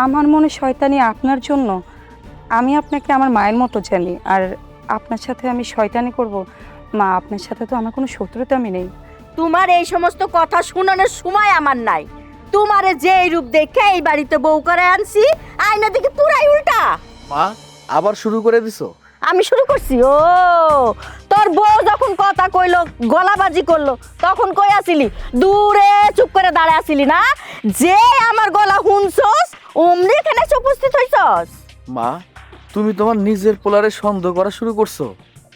আমার মনে শয়তানি আপনার জন্য? আমি আপনাকে আমার মায়ের মতো জানি, আর আপনার সাথে আমি শয়তানি করব? মা, আপনার সাথে তো আমার কোনো শত্রুতা আমি নেই। তোমার এই সমস্ত কথা শুনানোর সময় আমার নাই। তোমারে যে এই রূপ দেখে এই বাড়িতে বউ করে আনছি, আয়না দেখে পুরাই উল্টা। মা, আবার শুরু করে দিছো? আমি শুরু করছি? ও, তোর বউ যখন কথা কইলো, গলাবাজি করলো, তখন কই আসিলি? দূরে চুপ করে দাঁড়ায় আসিলি না? যে আমার গলা শুনছস, অমনি এখানে এসে উপস্থিত হইছস। মা, তুমি তোমার নিজের পোলারে সন্দেহ করা শুরু করছো।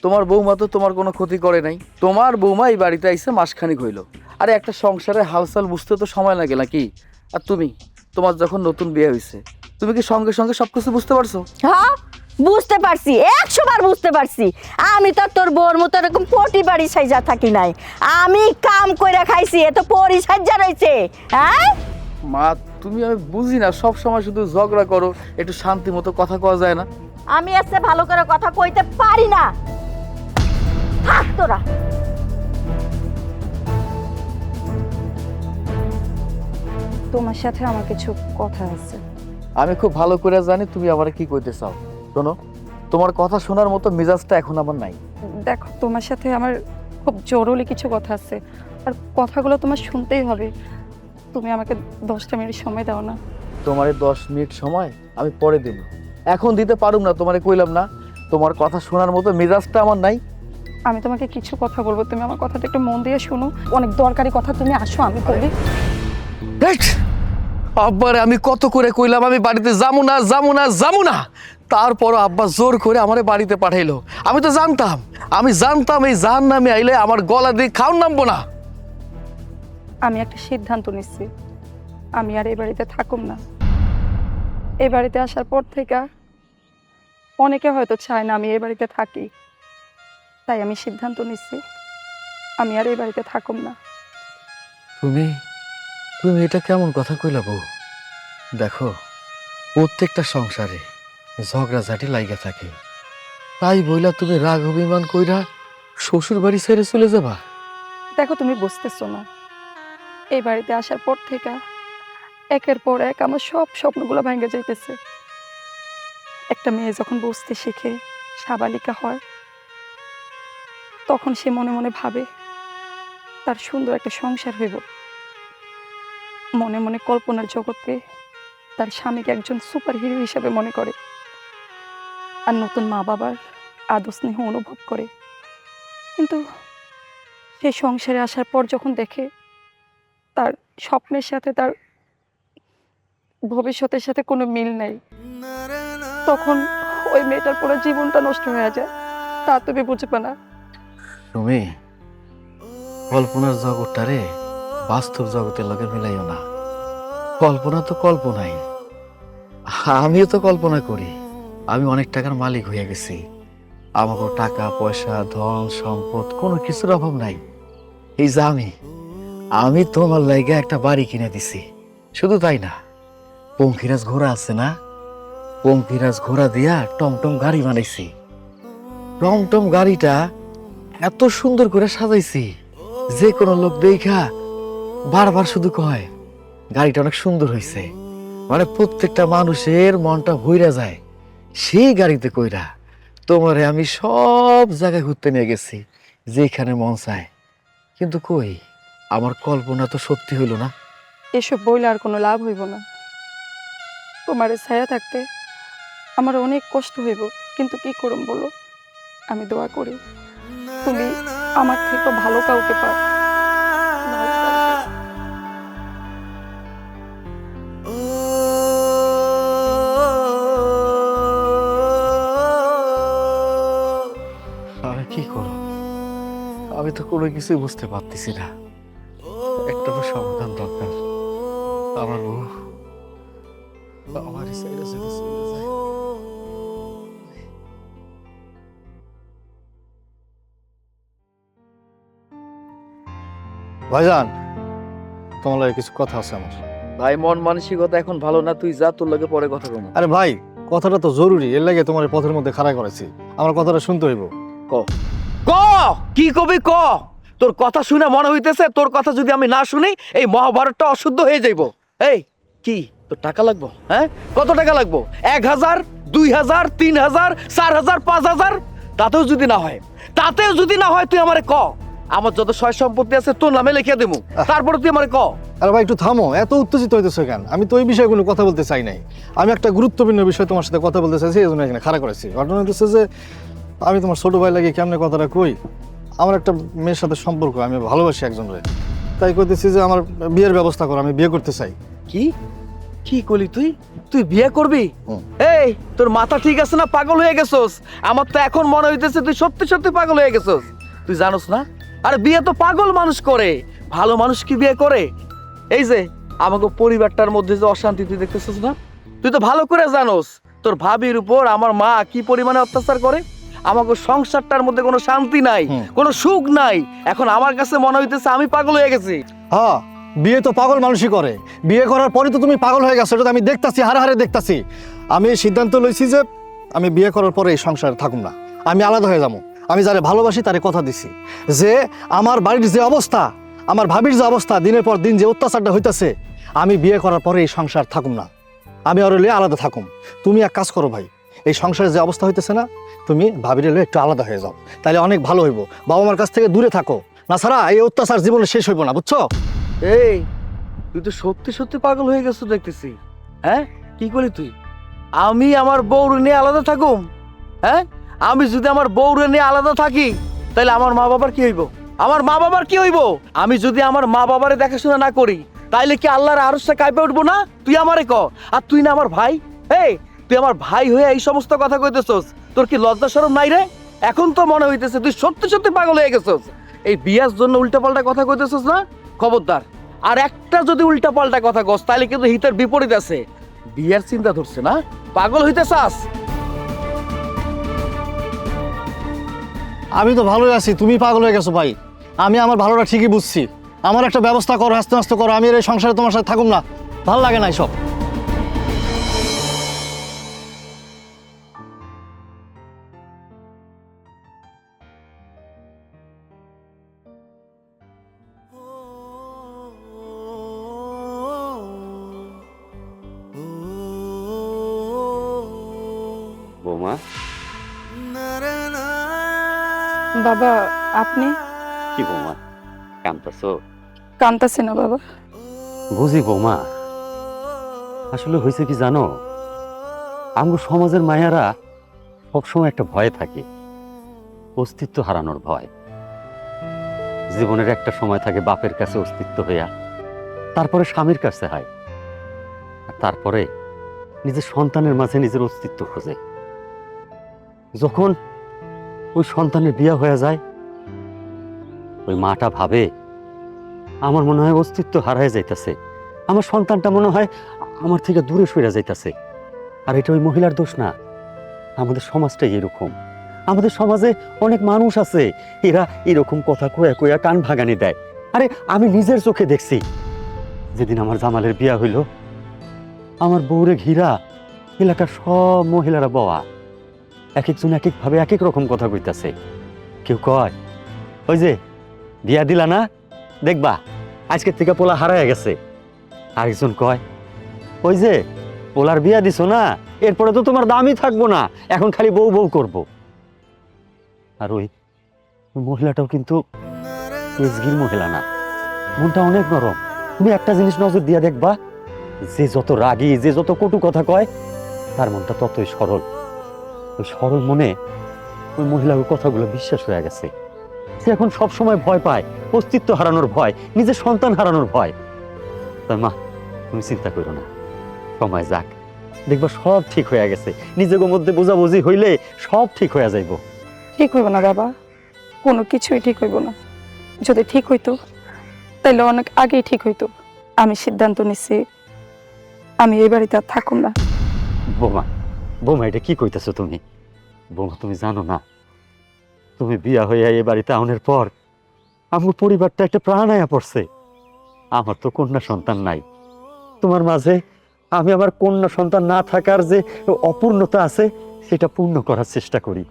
তোমার বৌমা তো তোমার কোনো ক্ষতি করে নাই। তোমার বৌমা এই বাড়িতে আইসে মাসখানিক হইলো। আরে একটা সংসারের হালচাল বুঝতে তো সময় লাগে নাকি? আর তুমি, তোমার যখন নতুন বিয়ে হয়েছে, তুমি কি সঙ্গে সঙ্গে সবকিছু বুঝতে পারছো? হ্যাঁ, বুঝতে পারছি, 100 বার বুঝতে পারছি। আমি তো তোর বউর মতো এরকম পটি বাড়ি সাইজা থাকি নাই, আমি কাম কইরা খাইছি, এত পরি সাইজা রয়েছে। হ্যাঁ মা, আমি বুঝি না, সব সময় শুধু ঝগড়া করো, একটু শান্তি মতো কথা কওয়া যায় না? আমি আজকে ভালো করে কথা কইতে পারি না। থাক তোরা। তোমার সাথে আমার কিছু কথা আছে। আমি খুব ভালো করে জানি তুমি আমার কি কইতে চাও। শোনো, তোমার কথা শোনার মতো মেজাজটা এখন আমার নাই। দেখো, তোমার সাথে আমার খুব জরুরি কিছু কথা আছে, আর কথাগুলো তোমার শুনতেই হবে। তুমি আমাকে 10টা মিনিট সময় দাও না? তোমার 10 মিনিট সময় আমি পরে দেব, এখন দিতে পারুম না। তোমারে কইলাম না তোমার কথা শোনার মতো মেজাজটা আমার নাই। আমি তোমাকে কিছু কথা বলবো, তুমি আমার কথাটা একটু মন দিয়ে শোনো। অনেক দরকারি কথা, তুমি আসো আমি বলি। আব্বারে আমি কত করে কইলাম আমি বাড়িতে যাবো না যাবো না যাবো না, তারপরও আব্বা জোর করে আমারে বাড়িতে পাঠাইলো। আমি তো জানতাম এই জাহান্নামে আইলে আমার গলা দিয়ে খাওন নামবো না। আমি একটা সিদ্ধান্ত নিচ্ছি, আমি আর এই বাড়িতে থাকুম না। এই বাড়িতে আসার পর থেকে অনেকে হয়তো চায় না আমি এই বাড়িতে থাকি, তাই আমি সিদ্ধান্ত নিচ্ছি আমি আর এই বাড়িতে থাকুম না। তুমি এটা কেমন কথা কইলা বউ? দেখো, প্রত্যেকটা সংসারে ঝগড়াঝাটি লাইগা থাকে, তাই বইলা তুমি রাগ অভিমান কইরা শ্বশুর বাড়ি ছেড়ে চলে যাবা? দেখো, তুমি বুঝতেছো না, এই বাড়িতে আসার পর থেকে একের পর এক আমার সব স্বপ্নগুলো ভেঙে যাইতেছে। একটা মেয়ে যখন বুঝতে শিখে, সাবালিকা হয়, তখন সে মনে মনে ভাবে তার সুন্দর একটা সংসার হইব। মনে মনে কল্পনার জগৎকে তার স্বামীকে একজন সুপার হিরো হিসেবে মনে করে, আর নতুন মা বাবার আদর স্নেহ অনুভব করে। কিন্তু সেই সংসারে আসার পর যখন দেখে তার স্বপ্নের সাথে তার ভবিষ্যতের সাথে কোনো মিল নাই, তখন ওই মেয়েটার পুরো জীবনটা নষ্ট হয়ে যায়। তা তুমি বুঝবে না। তুমি কল্পনার জগৎটারে বাস্তব জগতের লগে মিলাইও না। কল্পনা তো কল্পনাই, আমিও তো কল্পনা করি আমি অনেক টাকার মালিক হয়ে গেছি, আমাকে টাকা পয়সা ধন সম্পদ কোনো কিছুর অভাব নাই। এই যে আমি তোমার লাইগা একটা বাড়ি কিনে দিছি। শুধু তাই না, পঙ্খিরাজ ঘোড়া আছে না, পঙ্খিরাজ ঘোড়া দিয়া টমটম গাড়ি বানাইছি। টমটম গাড়িটা এত সুন্দর করে সাজাইছি যে কোনো লোক দেখা বারবার শুধু কয় গাড়িটা অনেক সুন্দর হয়েছে। মানে প্রত্যেকটা মানুষের মনটা ভইরা যায় সেই গাড়িতে কইরা। তোমারে আমি সব জায়গায় ঘুরতে নিয়ে গেছি যেখানে মন চায়, কিন্তু কই আমার কল্পনা তো সত্যি হইল না। এসব বইলে আর কোনো লাভ হইব না। তোমার ছায়া থাকতে আমার অনেক কষ্ট হইব, কিন্তু কি করুম বলো? আমি দোয়া করি তুমি আমার থেকে ভালো কাউকে পাও। আমি কি করব? আমি তো কোনো কিছুই বুঝতে পারতেছি না। একটা তো সমাধান দরকার। আমার বউ আমার ছেড়ে চলে যায়। ভাইজান, তোমার লাগে কিছু কথা আছে আমার। ভাই, মন মানসিকতা এখন ভালো না, তুই যা, তোর লাগে পরে কথা বলবো। আরে ভাই, কথাটা তো জরুরি, এর লাগে তোমার এই পথের মধ্যে খাড়া করেছি। আমার কথাটা শুনতে হইব। ক কি কবি ক? তোর কথা শুনে মনে হইতেছে তোর কথা যদি আমি না শুনি এই মহাভারতটা অশুদ্ধ হয়ে যাইব। এই কি তোর টাকা লাগবো? হ্যাঁ, কত টাকা লাগবো? 1000, 2000, 3000, 4000, 5000? তাতেও যদি না হয় তুই আমারে ক। আমার যত সয় সম্পত্তি আছে তোর নামে লিখে দেবো, তারপরে তুই আমারে ক। আরে ভাই, একটু থামো, এত উত্তেজিত হইতেছো কেন? আমি তো ওই বিষয়ে কোনো কথা বলতে চাই নাই। আমি একটা গুরুত্বপূর্ণ বিষয় তোমার সাথে কথা বলতে চাইছি, এই জন্য এখানে খাড়া করেছি। ঘটনা হচ্ছে যে আমি তোমার ছোট ভাই লাগে কেমনে কথাটা কই, আমার একটা মেয়ের সাথে সম্পর্ক, আমি ভালোবাসি একজনরে, তাই কইতেছি যে আমার বিয়ের ব্যবস্থা করো, আমি বিয়ে করতে চাই। কি কি করলি তুই বিয়ে করবি? এই তোর মাথা ঠিক আছে না? পাগল হয়ে গেছস? আমার তো এখন মনে হইতেছে তুই সত্যি সত্যি পাগল হয়ে গেছস। তুই জানোস না, আরে বিয়ে তো পাগল মানুষ করে, ভালো মানুষ কি বিয়ে করে? এই যে আমাকে পরিবারটার মধ্যে যে অশান্তি তুই দেখতেছিস না, তুই তো ভালো করে জানোস তোর ভাবির উপর আমার মা কি পরিমাণে অত্যাচার করে। আমাকে সংসারটার মধ্যে কোনো শান্তি নাই, কোনো সুখ নাই। এখন আমার কাছে মনে হইতেছে আমি পাগল হয়ে গেছি। হ্যাঁ, বিয়ে তো পাগল মানুষই করে। বিয়ে করার পরে তো তুমি পাগল হয়ে গেছো, এটা তো আমি দেখতাছি, হারে দেখতাছি। আমি এই সিদ্ধান্ত লইছি যে আমি বিয়ে করার পরে এই সংসারে থাকুম না, আমি আলাদা হয়ে যাবো। আমি যারে ভালোবাসি তারে কথা দিছি যে আমার বাড়ির যে অবস্থা, আমার ভাবির যে অবস্থা, দিনের পর দিন যে অত্যাচারটা হইতাছে, আমি বিয়ে করার পরে এই সংসার থাকুম না, আমি আর লইয়া আলাদা থাকুম। তুমি এক কাজ করো ভাই, এই সংসারের যে অবস্থা হইতেছে না, তুমি ভাবিরে লইয়া একটু আলাদা হয়ে যাও, তাহলে অনেক ভালো হইব। বাবা মার কাছ থেকে দূরে থাকো, না ছাড়া এই অত্যাচার জীবনে শেষ হইব না, বুঝছো? এই তুই তো সত্যি সত্যি পাগল হয়ে গেছো দেখতেছি। হ্যাঁ, কি করলি তুই? আমি আমার বউরে নিয়ে আলাদা থাকুম? হ্যাঁ, আমি যদি আমার বউরে নিয়ে আলাদা থাকি তাহলে আমার মা বাবার কি হইব? আমার মা বাবার কি হইব? আমি যদি আমার মা বাবারে দেখাশোনা না করি তাইলে কি আল্লাহর আরশে কাঁপে উঠবো না? তুই আমারে ক, আর তুই না আমার ভাই। এই তুই আমার ভাই হয়ে এই সমস্ত কথা কইতেছস, তোর কি লজ্জা শরম নাই রে? এখন তো মনে হইতেছে তুই সত্যি সত্যি পাগল হয়ে গেছস। এই বিয়ার জন্য উল্টাপাল্টা কথা কইতেছস না? খবরদার, আর একটা যদি উল্টাপাল্টা কথা কস তাহলে কিন্তু হিতের বিপরীত আছে। বিয়ার চিন্তা ধরছে না, পাগল হইতেছাস। আমি তো ভালোই আছি, তুমি পাগল হয়ে গেছো ভাই। আমি আমার ভালোটা ঠিকই বুঝছি, আমার একটা ব্যবস্থা করো, আস্তে আস্তে করো। আমি আর এই সংসারে তোমার সাথে থাকুম না, ভালো লাগে না এসব। বৌমা, বাবা, আপনি কি বৌমা কাঁদতেছো? কাঁদতেছে না বাবা? বুঝি বৌমা, আসলে হয়েছে কি জানো, আমগো সমাজের মায়ারা সবসময় একটা ভয়ে থাকে, অস্তিত্ব হারানোর ভয়। জীবনের একটা সময় থাকে বাপের কাছে অস্তিত্ব হইয়া, তারপরে স্বামীর কাছে হয়, আর তারপরে নিজের সন্তানের মাঝে নিজের অস্তিত্ব খোঁজে। যখন ওই সন্তানের বিয়ে হয়ে যায়, ওই মাটা ভাবে আমার মনে হয় অস্তিত্ব হারায় যাইতেছে, আমার সন্তানটা মনে হয় আমার থেকে দূরে সরে যাইতেছে। আর এটা ওই মহিলার দোষ না, আমাদের সমাজটাই এরকম। আমাদের সমাজে অনেক মানুষ আছে, এরা এরকম কথা কয়া কয়া কান ভাগানি দেয়। আরে আমি নিজের চোখে দেখছি, যেদিন আমার জামালের বিয়া হইল, আমার বউরে ঘিরা এলাকার সব মহিলারা বওয়া, এক একজন এক একভাবে এক এক রকম কথা কইতাছে। কেউ কয় ওই যে বিয়া দিলা না, দেখবা আজকের থেকে পোলা হারায় গেছে। আরেকজন কয় ওই যে পোলার বিয়া দিছো না, এরপরে তো তোমার দামই থাকবো না, এখন খালি বউ বউ করবো। আর ওই মহিলাটাও কিন্তু তেজগির মহিলা না, মনটা অনেক নরম। তুমি একটা জিনিস নজর দিয়া দেখবা, যে যত রাগী, যে যত কটু কথা কয়, তার মনটা ততই সরল। ওই সরল মনে ওই মহিলার কথাগুলো বিশ্বাস হয়ে গেছে। সে এখন সব সময় ভয় পায়, অস্তিত্ব হারানোর ভয়, নিজের সন্তান হারানোর ভয়। তাই মা, তুমি চিন্তা করো না, সময় যাক, দেখবা সব ঠিক হয়ে গেছে। নিজের মধ্যে বোঝাবুঝি হইলে সব ঠিক হয়ে যাইব। ঠিক হইব না বাবা, কোনো কিছুই ঠিক হইব না। যদি ঠিক হইতো তাইলে অনেক আগেই ঠিক হইতো। আমি সিদ্ধান্ত নিচ্ছি, আমি এই বাড়িতে আর থাকুম না। বোমা, বোমা এটা কি কইতেছো তুমি? বোমা তুমি জানো না, তুমি বিয়া হইয়া এই বাড়িতে আউনের পর আমার পরিবারটা একটা প্রাণ আয়া পড়ছে। আমার তো কন্যা সন্তান নাই, তোমার মাঝে আমি আমার কন্যা সন্তান না থাকার যে অপূর্ণতা আছে সেটা পূর্ণ করার চেষ্টা করি।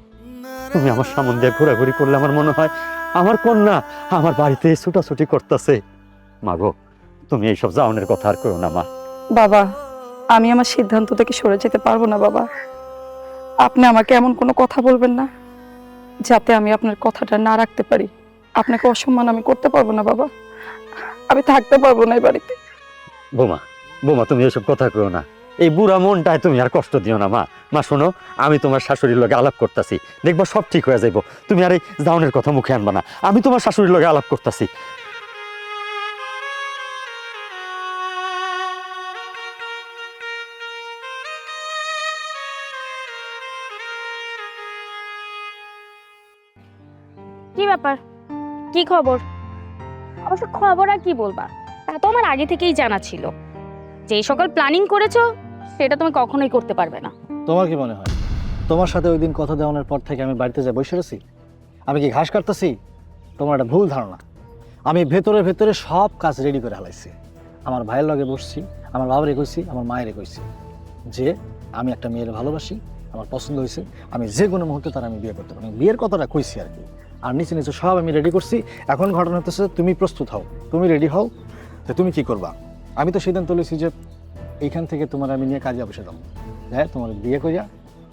তুমি আমার সামন দিয়ে ঘোরাঘুরি করলে আমার মনে হয় আমার কন্যা আমার বাড়িতে ছুটাছুটি করতেছে। মাগো, তুমি এইসব জাউনের কথা আর করো না মা। বাবা, আমি আমার সিদ্ধান্ত থেকে সরে যেতে পারবো না বাবা। আপনি আমাকে এমন কোনো কথা বলবেন না যাতে আমি আপনার কথাটা না রাখতে পারি। আপনাকে অসম্মান আমি করতে পারবো না বাবা, আমি থাকতে পারবো না এই বাড়িতে। বোমা, বোমা তুমি এসব কথা কইও না, এই বুড়া মনটায় তুমি আর কষ্ট দিও না মা। মা শোনো, আমি তোমার শাশুড়ির লগে আলাপ করতেছি, দেখবা সব ঠিক হয়ে যাইব। তুমি আর এই জাউনের কথা মুখে আনবা না, আমি তোমার শাশুড়ির লগে আলাপ করতেছি। কি ব্যাপার, কি খবর? অবশ্য খবর আর কি বলবা, তা তো আমার আগে থেকেই জানা ছিল। যে সকল প্ল্যানিং করেছো সেটা তুমি কখনোই করতে পারবে না। তোমার কি মনে হয় তোমার সাথে ওই দিন কথা দেওয়ানোর পর থেকে আমি বাড়িতে যাই বসে আছি? আমি কি ঘাস কাটতেছি? তোমার একটা ভুল ধারণা। আমি ভেতরে ভেতরে সব কাজ রেডি করে হালাইছি। আমার ভাইয়ের লগে বসছি, আমার বাবারে কইছি, আমার মায়েরে কইছি যে আমি একটা মেয়ের ভালোবাসি, আমার পছন্দ হয়েছে, আমি যে কোনো মুহূর্তে তার আমি বিয়ে করতে পারি। বিয়ের কথাটা কইছি আর কি। আর নিচে নিচে সব আমি রেডি করছি। এখন ঘটনা হতেছে তুমি প্রস্তুত হও, তুমি রেডি হও যে তুমি কি করবা। আমি তো সিদ্ধান্ত নিয়েছি যে এইখান থেকে তোমার আমি নিয়ে কাজে অফিসে যাবো, হ্যাঁ তোমার বিয়ে করিয়া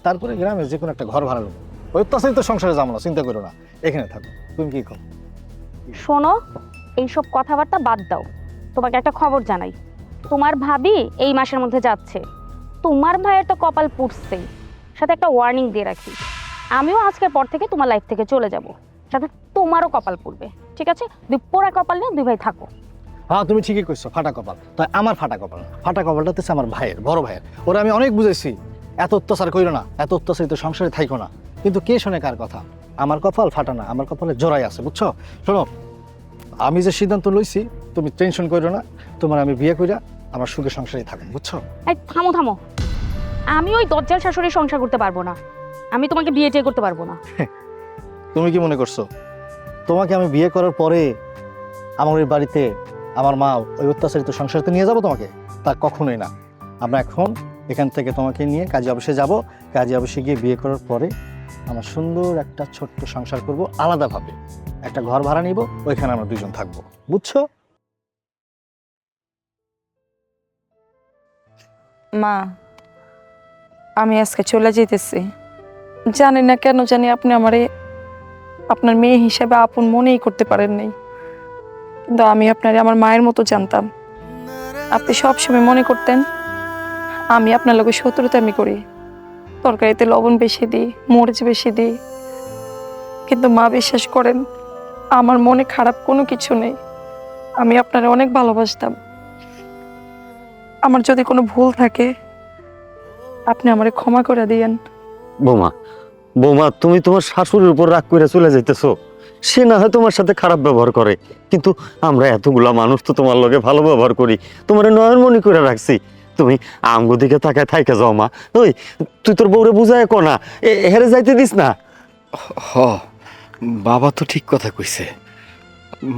তারপরে গ্রামে যে কোনো একটা ঘর ভাড়া নেবো। ওই তো সংসারে যাবো না, চিন্তা করো না, এখানে থাকো। তুমি কি কর? শোনো, এইসব কথাবার্তা বাদ দাও। তোমাকে একটা খবর জানাই, তোমার ভাবি এই মাসের মধ্যে যাচ্ছে। তোমার ভাইয়ের তো কপাল পুড়ছেই, সাথে একটা ওয়ার্নিং দিয়ে রাখি, আমিও আজকের পর থেকে তোমার লাইফ থেকে চলে যাব, সাথে তোমারও কপাল পুড়বে। ঠিক আছে, দুই পোড়া কপাল নিয়ে দুই ভাই থাকো। হ্যাঁ তুমি ঠিকই কইছো, ফাটা কপাল। তাই আমার ফাটা কপাল না, ফাটা কপালটা হচ্ছে আমার ভাইয়ের, বড় ভাইয়ের। ওরা আমি অনেক বুঝাইছি, এত অত্যাচার কইরো না, এত অত্যাচারিত সংসারে থাইকো না, কিন্তু কে শোনে কার কথা? আমার কপাল ফাটা না, আমার কপালে জোড়াই আছে, বুঝছো? শোনো, আমি যে সিদ্ধান্ত লইছি তুমি টেনশন করো না, তোমার আমি বিয়ে কইরা আমার সুখে সংসারে থাকুন, বুঝছো? এই থামো থামো, আমি ওই দজ্জাল শাশুড়ির সংসার করতে পারবো না, আমি তোমাকে বিয়ে টিয়ে করতে পারবো না। তুমি কি মনে করছো তোমাকে আমি বিয়ে করার পরে আমার ওই বাড়িতে আমার মা ওই অত্যাচারিত সংসারতে নিয়ে যাব তোমাকে? তা কখনোই না। আমরা এখন এখান থেকে তোমাকে নিয়ে কাজী অফিসে যাব, কাজী অফিসে গিয়ে বিয়ে করার পরে আমরা সুন্দর একটা ছোট্ট সংসার করব, আলাদাভাবে একটা ঘর ভাড়া নিব, ওইখানে আমরা দুজন থাকবো, বুঝছো? মা, আমি আজকে চলে যেতেছি। জানি না কেন জানি আপনি আমারে আপনার মেয়ে হিসেবে আপন মনেই করতে পারেন নাই, কিন্তু আমি আপনারে আমার মায়ের মতো জানতাম। আপনি সবসময় মনে করতেন আমি আপনার লগে শত্রুতামি করি, তরকারিতে লবণ বেশি দিই, মরিচ বেশি দিই, কিন্তু মা বিশ্বাস করেন আমার মনে খারাপ কোনো কিছু নেই। আমি আপনারে অনেক ভালোবাসতাম। আমার যদি কোনো ভুল থাকে আপনি আমারে ক্ষমা করে দিয়েন। বৌমা, বৌমা, তুমি তোমার শাশুড়ির উপর রাগ করে চলে যাইতেছো। সে না হয় তোমার সাথে খারাপ ব্যবহার করে, কিন্তু আমরা এতগুলা মানুষ তো তোমার লগে ভালো ব্যবহার করি, তোমার নয়নমণি করে রাখছি। তুমি আমগো দিকে তাকায় থাইকে যাও মা। ওই তুই তোর বউরে বুঝায় কো না, হেরে যাইতে দিস না। হ, বাবা তো ঠিক কথা কইছে।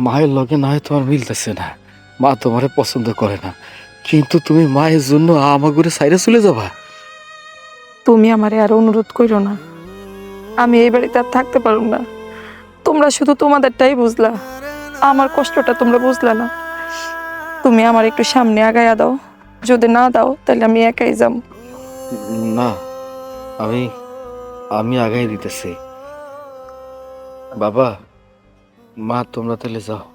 মায়ের লগে না হয় তোমার মিলতেছে না, মা তোমারে পছন্দ করে না, কিন্তু তুমি মায়ের জন্য আমাগুরে সাইরে চলে যাবা? তুমি আমারে আর অনুরোধ করো না, আমি এই বাড়িতে আর থাকতে পারব না। তোমরা শুধু তোমাদেরটাই বুঝলা, আমার কষ্টটা তোমরা বুঝলা না। তুমি আমার একটু সামনে আগায়া দাও, যদি না দাও তাহলে আমি একাই যাম। না, আমি আমি আগাই দিতেছি। বাবা, মা তোমরা তাহলে যাও।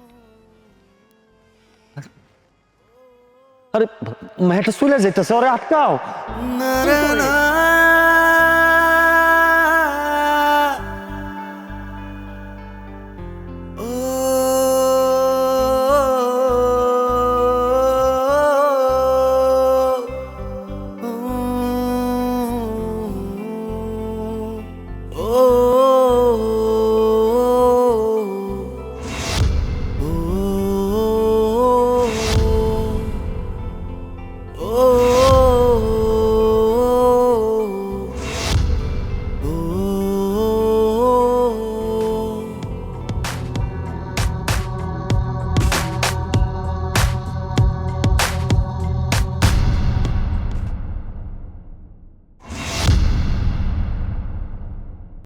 আরে মেয়েটা চলে যাইতেছে, ওরে আটকাও।